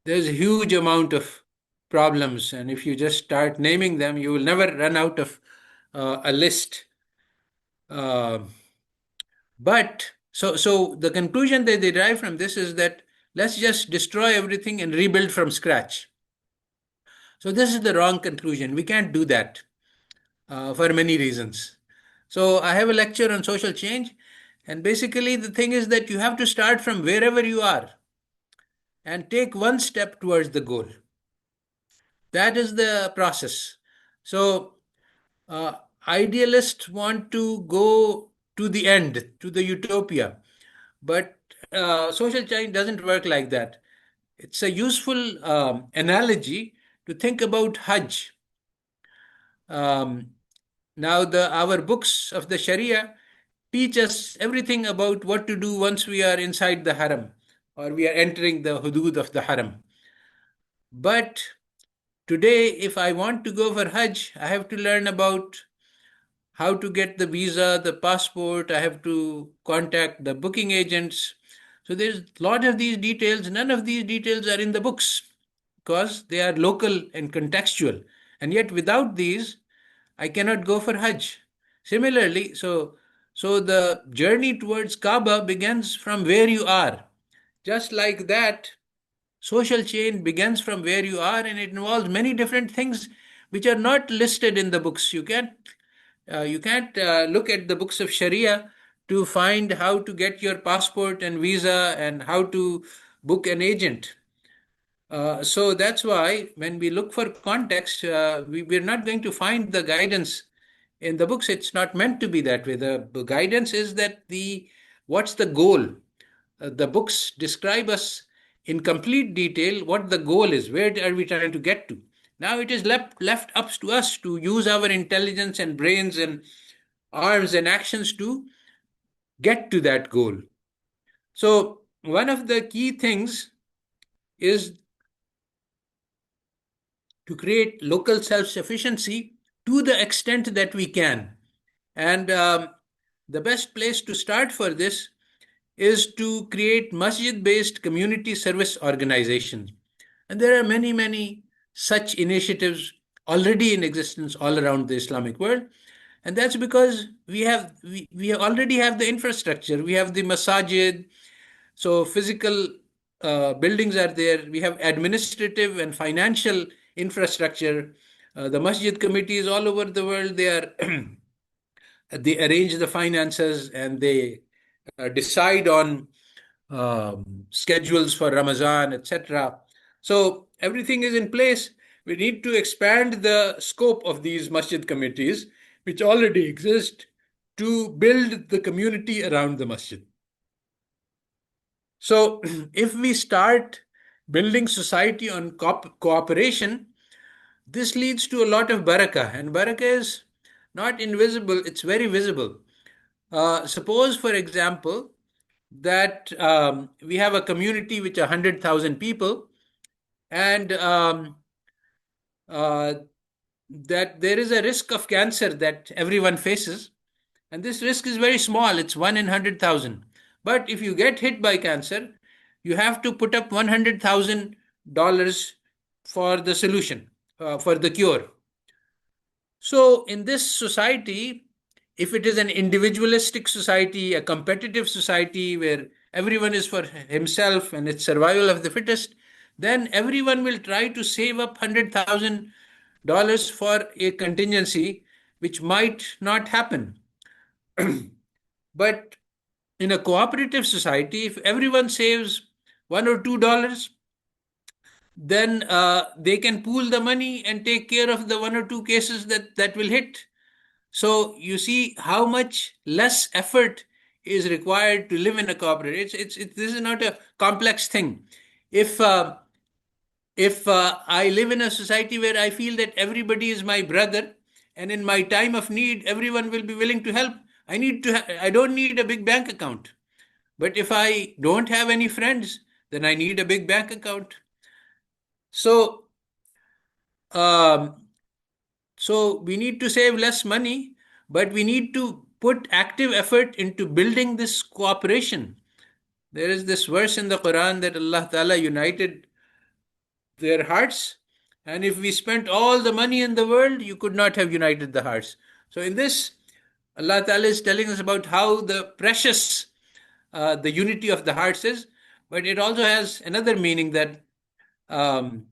there's a huge amount of problems. And if you just start naming them, you will never run out of a list. Uh, but so the conclusion that they derive from this is that let's just destroy everything and rebuild from scratch. So this is the wrong conclusion. We can't do that for many reasons. So I have a lecture on social change, and basically the thing is that you have to start from wherever you are and take one step towards the goal. That is the process. So uh, idealists want to go to the end, to the utopia, but social change doesn't work like that. It's a useful analogy to think about Hajj. Um, Now, our books of the Sharia teach us everything about what to do once we are inside the haram or we are entering the hudud of the haram. But today, if I want to go for Hajj, I have to learn about how to get the visa, the passport. I have to contact the booking agents. So there's a lot of these details. None of these details are in the books because they are local and contextual. And yet, without these, I cannot go for Hajj. Similarly, so the journey towards Kaaba begins from where you are. Just like that, social chain begins from where you are, and it involves many different things which are not listed in the books. You can't look at the books of Sharia to find how to get your passport and visa and how to book an agent. So that's why when we look for context, we're not going to find the guidance in the books. It's not meant to be that way. The guidance is that the what's the goal? The books describe us in complete detail what the goal is. Where are we trying to get to? Now it is left up to us to use our intelligence and brains and arms and actions to get to that goal. So one of the key things is to create local self-sufficiency to the extent that we can. And the best place to start for this is to create masjid-based community service organizations. And there are many, many such initiatives already in existence all around the Islamic world. And that's because we already have the infrastructure. We have the masajid, so physical buildings are there. We have administrative and financial infrastructure. The masjid committees all over the world, they are they arrange the finances and they decide on schedules for Ramadan, etc. So everything is in place. We need to expand the scope of these masjid committees, which already exist, to build the community around the masjid. So if we start building society on cooperation, this leads to a lot of barakah, and barakah is not invisible, it's very visible. Suppose, for example, that we have a community which are 100,000 people, and uh, that there is a risk of cancer that everyone faces, and this risk is very small, it's 1 in 100,000. But if you get hit by cancer, you have to put up $100,000 for the solution, for the cure. So, in this society, if it is an individualistic society, a competitive society where everyone is for himself and it's survival of the fittest, then everyone will try to save up $100,000 for a contingency which might not happen. But in a cooperative society, if everyone saves $1 or $2, then they can pool the money and take care of the 1 or 2 cases that will hit. So you see how much less effort is required to live in a cooperative. This is not a complex thing. If uh, if I live in a society where I feel that everybody is my brother, and in my time of need, everyone will be willing to help, I don't need a big bank account. But if I don't have any friends, then I need a big bank account. So, um, so we need to save less money, but we need to put active effort into building this cooperation. There is this verse in the Quran that Allah Ta'ala united their hearts, and if we spent all the money in the world, you could not have united the hearts. So in this, Allah Ta'ala is telling us about how the precious the unity of the hearts is, but it also has another meaning that um,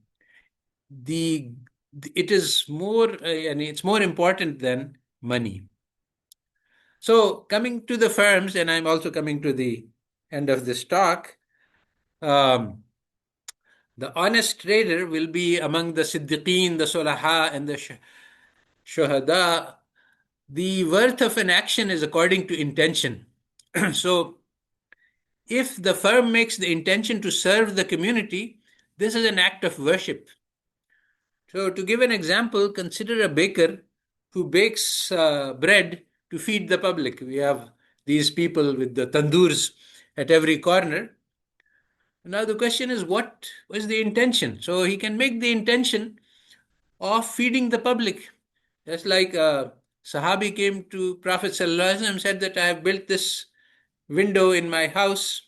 the it is more and it's more important than money. So coming to the firms, and I'm also coming to the end of this talk. Um, the honest trader will be among the siddiqeen, the sulaha, and the shuhada. The worth of an action is according to intention. So if the firm makes the intention to serve the community, this is an act of worship. So, to give an example, consider a baker who bakes bread to feed the public. We have these people with the tandoors at every corner. Now, the question is, what was the intention? So, he can make the intention of feeding the public. Just like Sahabi came to Prophet ﷺ and said that I have built this window in my house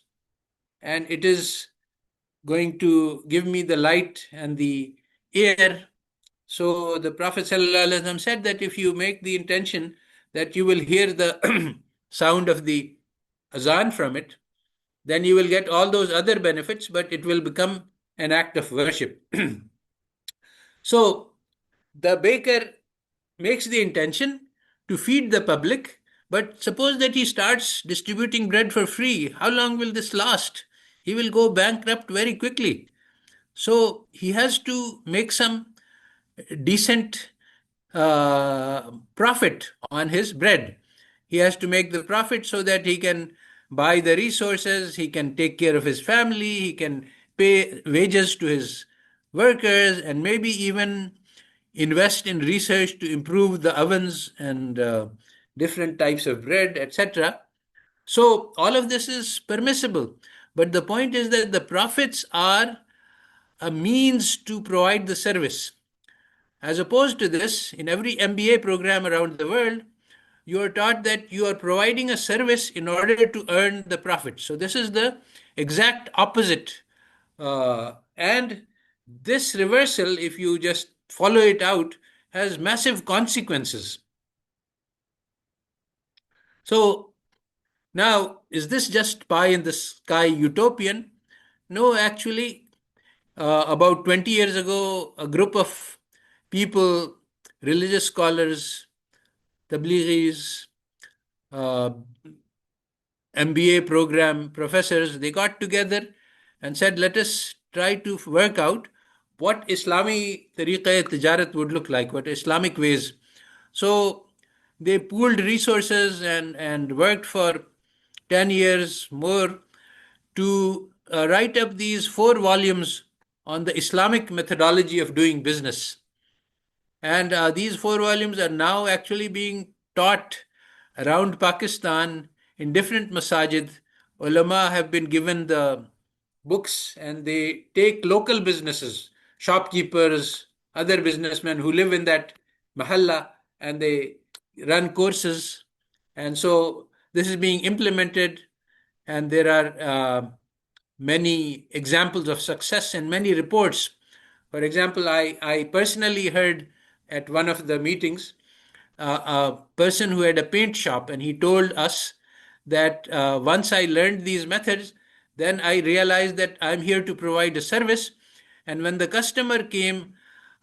and it is going to give me the light and the air. So the Prophet ﷺ said that if you make the intention that you will hear the sound of the azan from it, then you will get all those other benefits, but it will become an act of worship. So the baker makes the intention to feed the public, but suppose that he starts distributing bread for free. How long will this last? He will go bankrupt very quickly. So he has to make some decent profit on his bread. He has to make the profit so that he can buy the resources, he can take care of his family, he can pay wages to his workers, and maybe even invest in research to improve the ovens and different types of bread, etc. So, all of this is permissible. But the point is that the profits are a means to provide the service. As opposed to this, in every MBA program around the world, you are taught that you are providing a service in order to earn the profit. So, this is the exact opposite. And this reversal, if you just follow it out, has massive consequences. So, now, is this just pie in the sky utopian? No, actually, about 20 years ago, a group of people, religious scholars, tablighis, uh, MBA program professors, they got together and said, let us try to work out what Islami tariqa tijarat would look like, what Islamic ways. So they pooled resources and worked for 10 years more to write up these 4 volumes on the Islamic methodology of doing business. And these 4 volumes are now actually being taught around Pakistan in different masajid. Ulama have been given the books and they take local businesses, shopkeepers, other businessmen who live in that mahalla, and they run courses. And so this is being implemented, and there are many examples of success and many reports. For example, I personally heard at one of the meetings a person who had a paint shop, and he told us that once I learned these methods, then I realized that I'm here to provide a service. And when the customer came,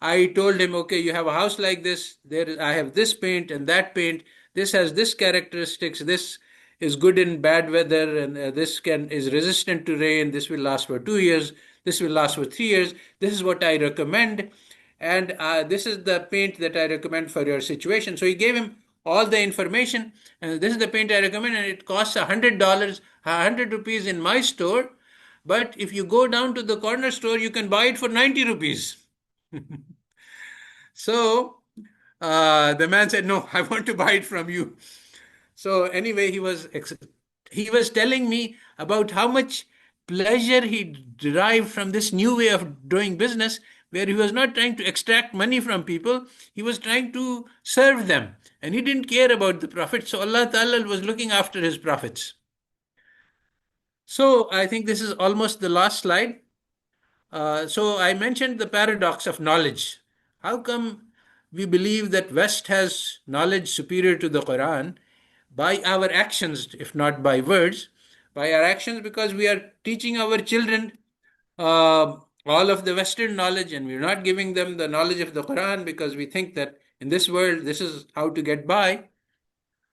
I told him, okay, you have a house like this. I have this paint and that paint. This has this characteristics. This is good in bad weather, and this is resistant to rain. This will last for 2 years. This will last for 3 years. This is what I recommend, and this is the paint that I recommend for your situation. So he gave him all the information, and this is the paint I recommend, and it costs $100, 100 rupees in my store. But if you go down to the corner store, you can buy it for 90 rupees. So the man said, "No, I want to buy it from you." So anyway, he was telling me about how much pleasure he derived from this new way of doing business, where he was not trying to extract money from people, he was trying to serve them, and he didn't care about the profit. So Allah Ta'ala was looking after his profits. So I think this is almost the last slide. So I mentioned the paradox of knowledge. How come we believe that West has knowledge superior to the Quran, by our actions, if not by words, by our actions, because we are teaching our children all of the Western knowledge, and we're not giving them the knowledge of the Quran because we think that in this world, this is how to get by.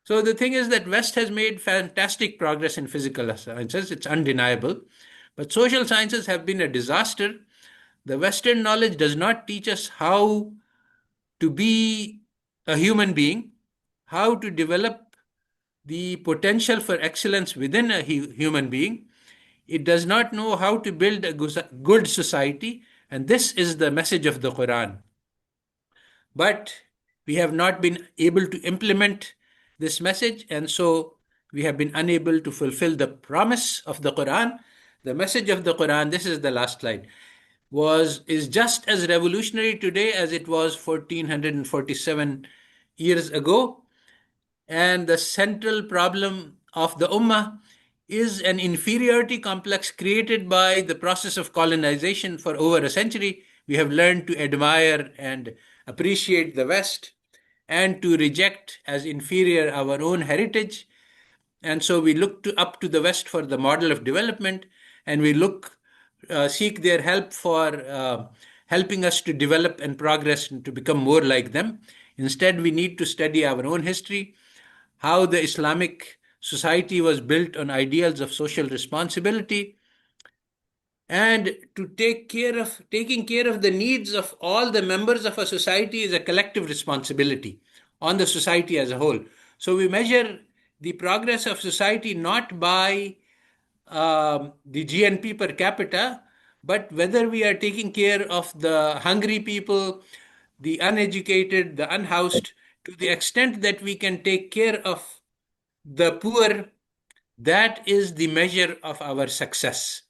So the thing is that West has made fantastic progress in physical sciences, it's undeniable. But social sciences have been a disaster. The Western knowledge does not teach us how to be a human being, how to develop the potential for excellence within a human being. It does not know how to build a good society, and this is the message of the Quran. But we have not been able to implement this message, and so we have been unable to fulfill the promise of the Quran. The message of the Quran, this is the last slide, is just as revolutionary today as it was 1447 years ago. And the central problem of the Ummah is an inferiority complex created by the process of colonization for over a century. We have learned to admire and appreciate the West and to reject as inferior our own heritage. And so we look up to the West for the model of development, and we seek their help for helping us to develop and progress and to become more like them. Instead, we need to study our own history, how the Islamic society was built on ideals of social responsibility, and to taking care of the needs of all the members of a society is a collective responsibility on the society as a whole. So we measure the progress of society not by the GNP per capita, but whether we are taking care of the hungry people, the uneducated, the unhoused, to the extent that we can take care of the poor. That is the measure of our success.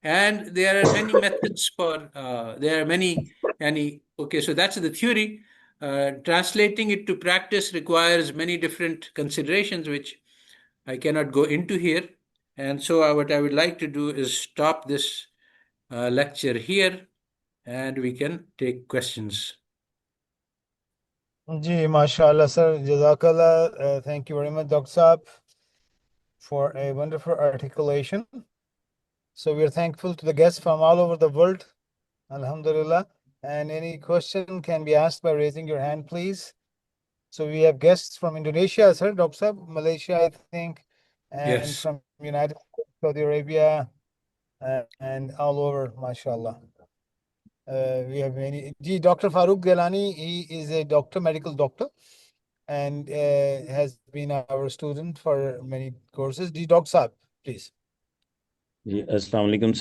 And there are many methods for, there are many, okay, so that's the theory. Translating it to practice requires many different considerations, which I cannot go into here. And so what I would like to do is stop this lecture here, and we can take questions. Ji, mashallah, sir. Jazakallah. Thank you very much, Dr. Saab, for a wonderful articulation. So we are thankful to the guests from all over the world. Alhamdulillah. And any question can be asked by raising your hand, please. So we have guests from Indonesia, sir, Dr. Saab, Malaysia, I think, and Yes. from United States, Saudi Arabia, and all over, mashallah. We have many. Dr. Farooq Galani, he is a medical doctor, and has been our student for many courses. Dr. Saab, please. जी अस्सलाम वालेकुम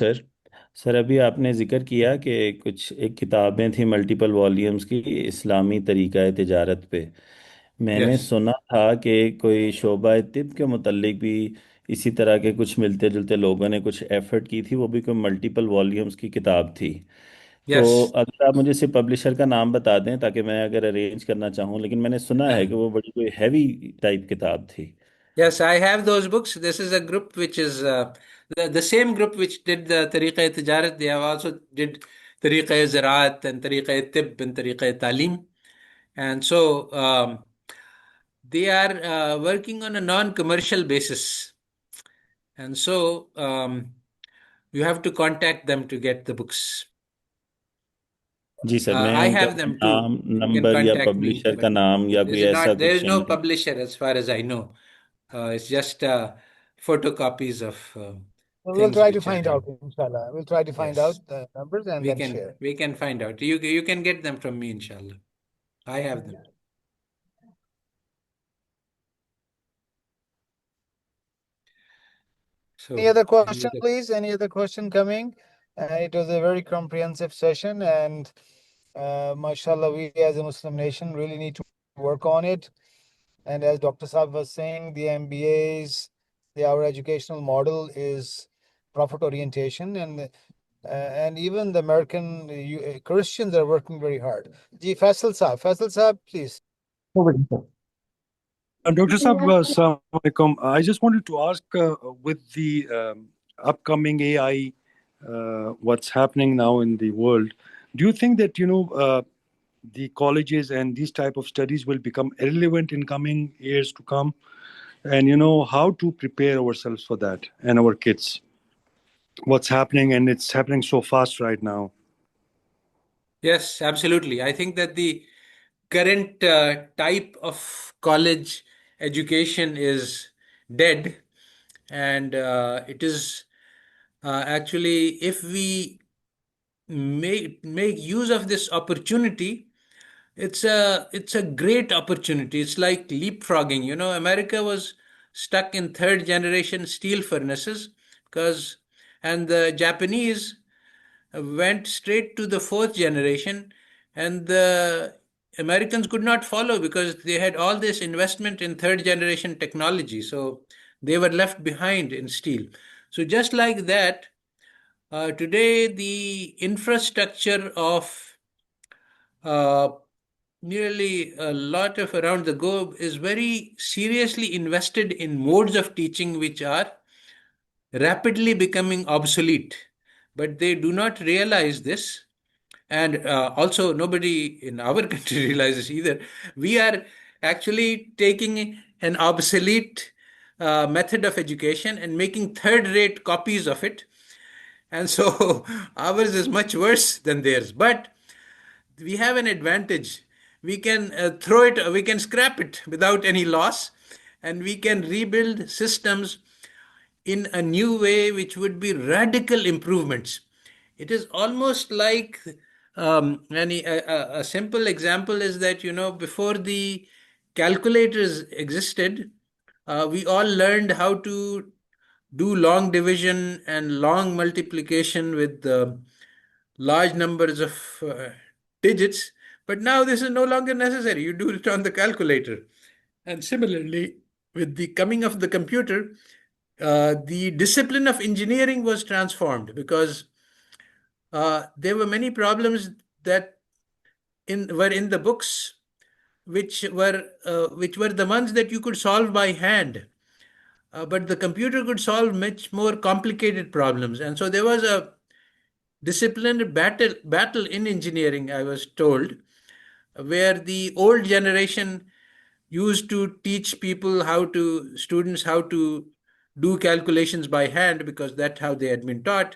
sir अभी आपने ज़िक्र किया कि कुछ एक किताबें थी मल्टीपल वॉल्यूम्स की इस्लामी तरीक़ा तिजारत पे। मैंने Yes. सुना था कि कोई शोबा तिब के मुतल्लिक भी इसी तरह के कुछ मिलते जुलते लोगों ने कुछ एफर्ट की थी, वो भी कोई मल्टीपल वॉल्यूम्स की किताब थी। तो Yes. अगर आप मुझे सिर्फ पब्लिशर का नाम बता दें ताकि मैं अगर अरेंज करना चाहूँ, लेकिन मैंने सुना है कि वो बड़ी कोई हैवी टाइप किताब थी। Yes, I have those books. This is a group which is the same group which did the Tariqa Tijarat. They have also did Tariqa Ziraat and Tariqa Tib and Tariqa Talim. And so they are working on a non-commercial basis. And so you have to contact them to get the books. जी sir, मैं I उनका have them too. नाम You can नंबर या contact me, publisher का but नाम या कोई ऐसा there is कुछ no इनका। publisher as far as I know. It's just photocopies of We'll things try to which find are, out, inshallah. We'll try to find yes, out the numbers and then share. we can find out. You can get them from me, inshallah. I have them. So Any other question, please? Any other question coming? It was a very comprehensive session, and mashallah, we as a Muslim nation really need to work on it. And as Dr. Saab was saying, the MBAs, our educational model is profit orientation, and even the American Christians are working very hard. Ji, Faisal Saab, please. Dr. Saab, Assalamu alaikum. I just wanted to ask, with the upcoming AI, what's happening now in the world, do you think that the colleges and these type of studies will become irrelevant in coming years to come? and how to prepare ourselves for that and our kids. What's happening, and it's happening so fast right now. Yes, absolutely. I think that the current type of college education is dead, and it is actually, if we make use of this opportunity, it's a great opportunity. It's like leapfrogging. America was stuck in third generation steel furnaces because, and the Japanese went straight to the fourth generation, and the Americans could not follow because they had all this investment in third generation technology. So they were left behind in steel. So just like that, today the infrastructure of uh, nearly a lot of around the globe is very seriously invested in modes of teaching which are rapidly becoming obsolete. But they do not realize this, and also nobody in our country realizes either. We are actually taking an obsolete method of education and making third rate copies of it. And so ours is much worse than theirs. But we have an advantage. We can throw it, we can scrap it without any loss, and we can rebuild systems in a new way, which would be radical improvements. It is almost like a simple example is that, before the calculators existed, we all learned how to do long division and long multiplication with large numbers of digits. But now this is no longer necessary. You do it on the calculator. And similarly, with the coming of the computer, the discipline of engineering was transformed because there were many problems that were in the books, which were the ones that you could solve by hand. But the computer could solve much more complicated problems, and so there was a disciplined battle in engineering, I was told, where the old generation used to teach people students how to do calculations by hand because that's how they had been taught.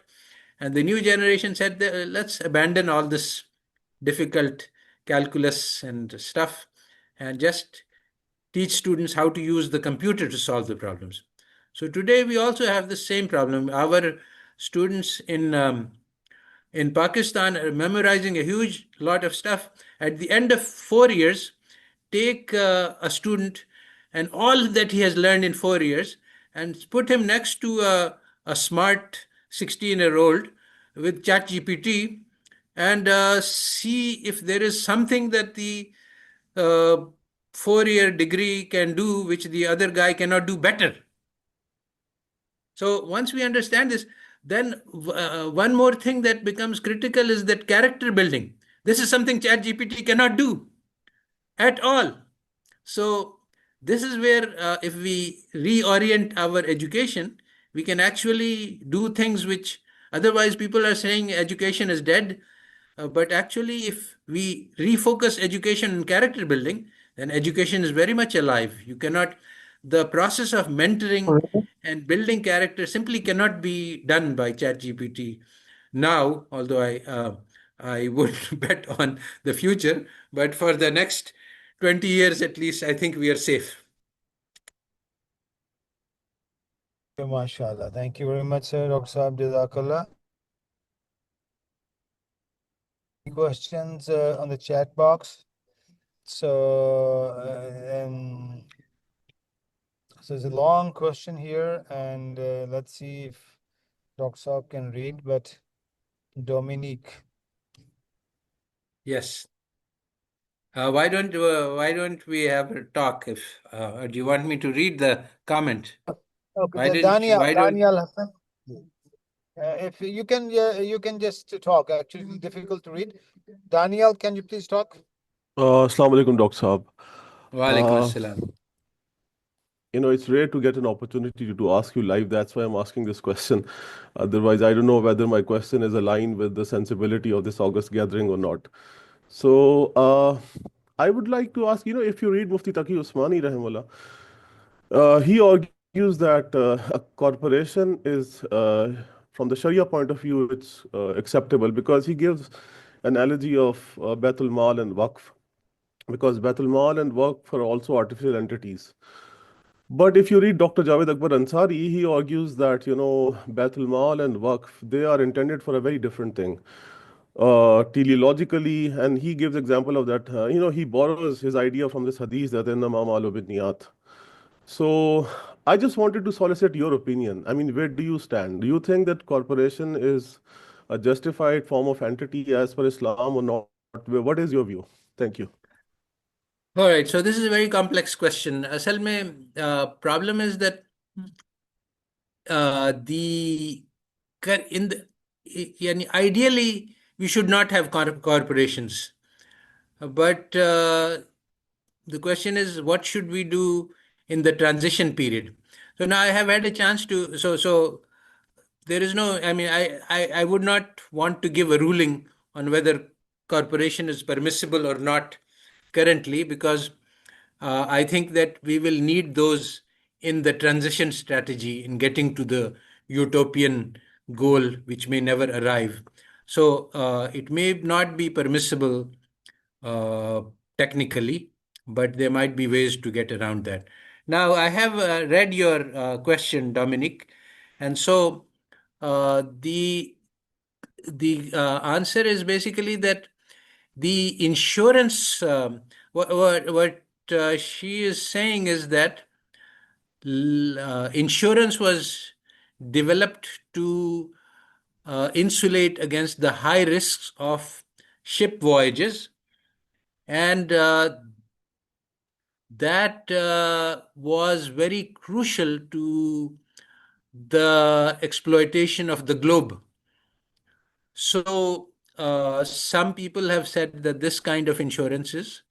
And the new generation said, let's abandon all this difficult calculus and stuff and just teach students how to use the computer to solve the problems. So today we also have the same problem. Our students in Pakistan are memorizing a huge lot of stuff. At the end of 4 years, take a student and all that he has learned in 4 years and put him next to a smart 16-year-old with ChatGPT and see if there is something that the uh, 4-year degree can do which the other guy cannot do better. So once we understand this, then one more thing that becomes critical is that character building. This is something ChatGPT cannot do at all. So this is where, if we reorient our education, we can actually do things which otherwise people are saying education is dead. But actually, if we refocus education on character building, then education is very much alive. You cannot, the process of mentoring and building character simply cannot be done by ChatGPT now, although I would bet on the future, but for the next 20 years at least, I think we are safe. MashaAllah. Thank you very much, sir. Dr. Saab, Jazakallah. Questions on the chat box. So, so it's a long question here, and let's see if Dr. Saab can read, but Dominique. Yes. Why don't we have a talk? If or do you want me to read the comment? Okay, Daniel Hassan. If you can just talk. Actually, it's difficult to read. Daniel, can you please talk? Assalamu alaikum, Dr. Saab. Wa alaikum assalam. It's rare to get an opportunity to ask you live. That's why I'm asking this question. Otherwise, I don't know whether my question is aligned with the sensibility of this August gathering or not. So, I would like to ask, if you read Mufti Taqi Usmani, Rahimullah, He argues that a corporation is, from the Sharia point of view, it's acceptable because he gives analogy of Baitul Mal and Waqf, because Baitul Mal and Waqf are also artificial entities. But if you read Dr. Javed Akbar Ansari, he argues that, Baitul Mal and Waqf, they are intended for a very different thing, teleologically, and he gives example of that. He borrows his idea from this hadith that in the Malu bin Niyat. So I just wanted to solicit your opinion. I mean, where do you stand? Do you think that corporation is a justified form of entity as per Islam or not? What is your view? Thank you. All right, so this is a very complex question. Asal mein, problem is that the in the yani ideally we should not have corporations, but the question is what should we do in the transition period. So now I have had a chance to so there is no, I mean, I would not want to give a ruling on whether corporation is permissible or not currently, because I think that we will need those in the transition strategy in getting to the utopian goal, which may never arrive. So it may not be permissible uh, technically, but there might be ways to get around that. Now, I have read your question, Dominic, and so the answer is basically that the insurance. What she is saying is that insurance was developed to insulate against the high risks of ship voyages, and that was very crucial to the exploitation of the globe. So some people have said that this kind of insurance is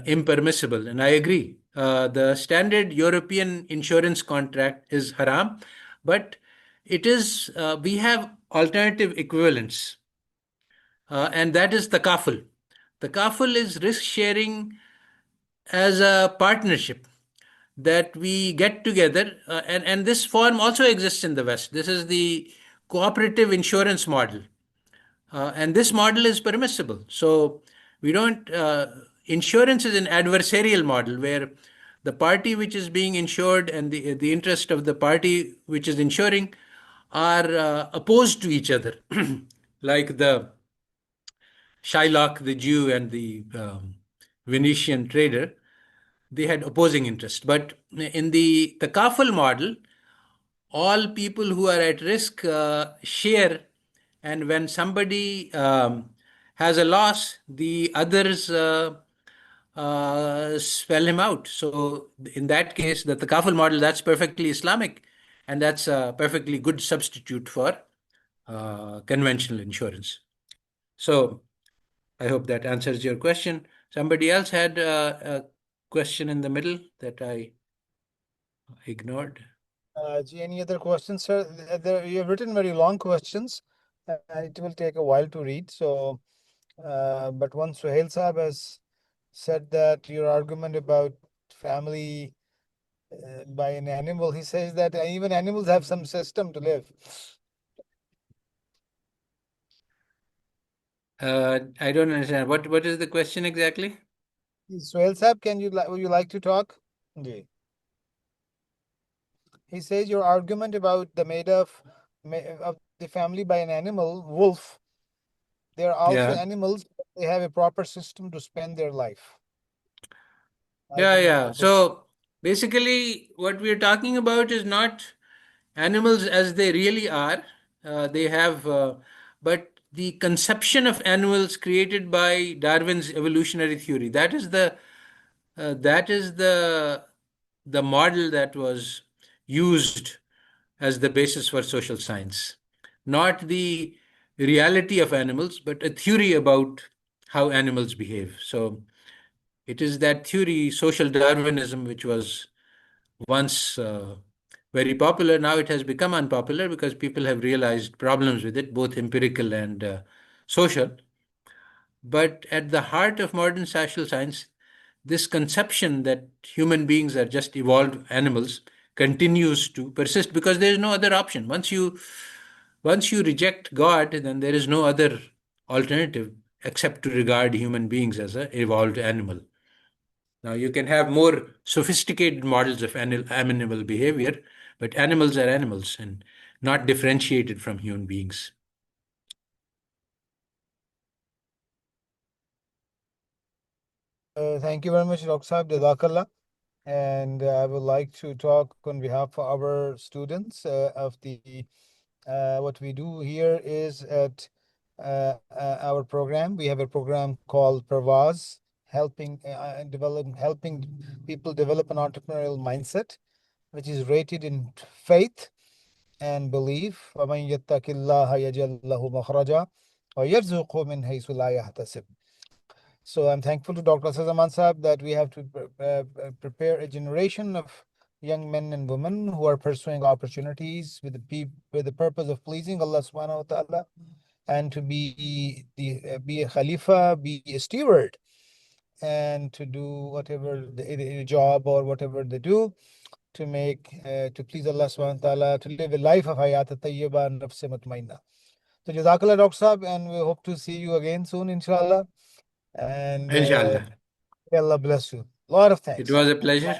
impermissible, and I agree. The standard European insurance contract is haram, but it is we have alternative equivalents, and that is the kafil. The kafil is risk sharing as a partnership that we get together, and this form also exists in the West. This is the cooperative insurance model, and this model is permissible. So we don't. Insurance is an adversarial model where the party which is being insured and the interest of the party which is insuring are opposed to each other, like the Shylock, the Jew, and the Venetian trader. They had opposing interests. But in the takaful model, all people who are at risk share, and when somebody has a loss, the others spell him out. So in that case, the takaful model, that's perfectly Islamic, and that's a perfectly good substitute for conventional insurance. So I hope that answers your question. Somebody else had a question in the middle that I ignored. Any other questions, sir? You have written very long questions. It will take a while to read. So, but once Suhail Saab has said that your argument about family by an animal, he says that even animals have some system to live. I don't understand. What is the question exactly? Suhail Saab, would you like to talk? Yeah. He says your argument about the made of the family by an animal, wolf. There are also Yeah. animals, they have a proper system to spend their life. Yeah. So basically, what we are talking about is not animals as they really are. They have, but the conception of animals created by Darwin's evolutionary theory. That is the model that was used as the basis for social science, not the reality of animals, but a theory about how animals behave. So it is that theory, social Darwinism, which was once very popular. Now it has become unpopular because people have realized problems with it, both empirical and social. But at the heart of modern social science, this conception that human beings are just evolved animals continues to persist because there is no other option. Once you reject God, then there is no other alternative except to regard human beings as an evolved animal. Now, you can have more sophisticated models of animal behavior, but animals are animals and not differentiated from human beings. Thank you very much, Dr. Saab. Jazakallah. And I would like to talk on behalf of our students of the what we do here is at our program. We have a program called Parwaz, helping people develop an entrepreneurial mindset, which is rated in faith and belief. وَمَنْ يَتَّقِ اللَّهَ يَجْعَلْ لَهُ مَخْرَجًا وَيَرْزُقْهُ مِنْ حَيْثُ لَا يَحْتَسِبُ. So I'm thankful to Dr. Asad Zaman Sahab that we have to prepare a generation of young men and women who are pursuing opportunities with the purpose of pleasing Allah subhanahu wa ta'ala, and to be a Khalifa, be a steward, and to do whatever the job or whatever they do to make to please Allah subhanahu wa ta'ala, to live a life of hayat tayyiba and nafs mutmainna. So Jazakallah, Dr. Sahab, and we hope to see you again soon, inshallah. And Inshallah. Allah bless you. A lot of thanks. It was a pleasure.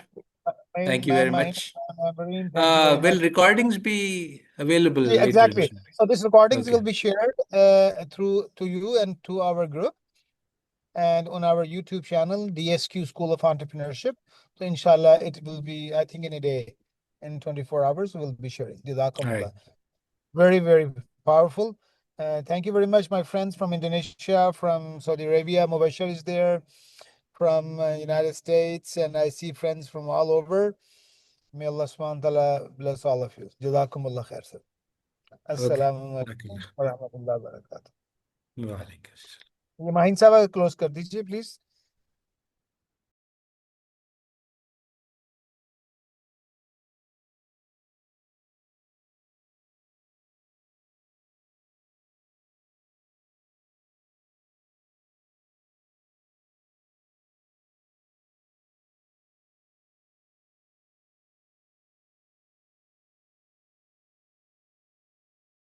Thank you very much. Thank you very Will much. recordings be available Yeah, later? exactly. So these recordings Okay. will be shared through to you and to our group and on our YouTube channel, DSQ School of Entrepreneurship. So inshallah, it will be, I think, in a day, in 24 hours, we'll be sharing. Jazakumullah. Right. Very, very powerful. Thank you very much, my friends from Indonesia, from Saudi Arabia. Mubashir is there, from United States, and I see friends from all over. May Allah subhanahu wa ta'ala bless all of you. Jazakumullah khair, sir. Assalamu alaikum wa rahmatullahi wa barakatuh. Wa alaikum assalam. ये माहिन साहब close कर दीजिए please.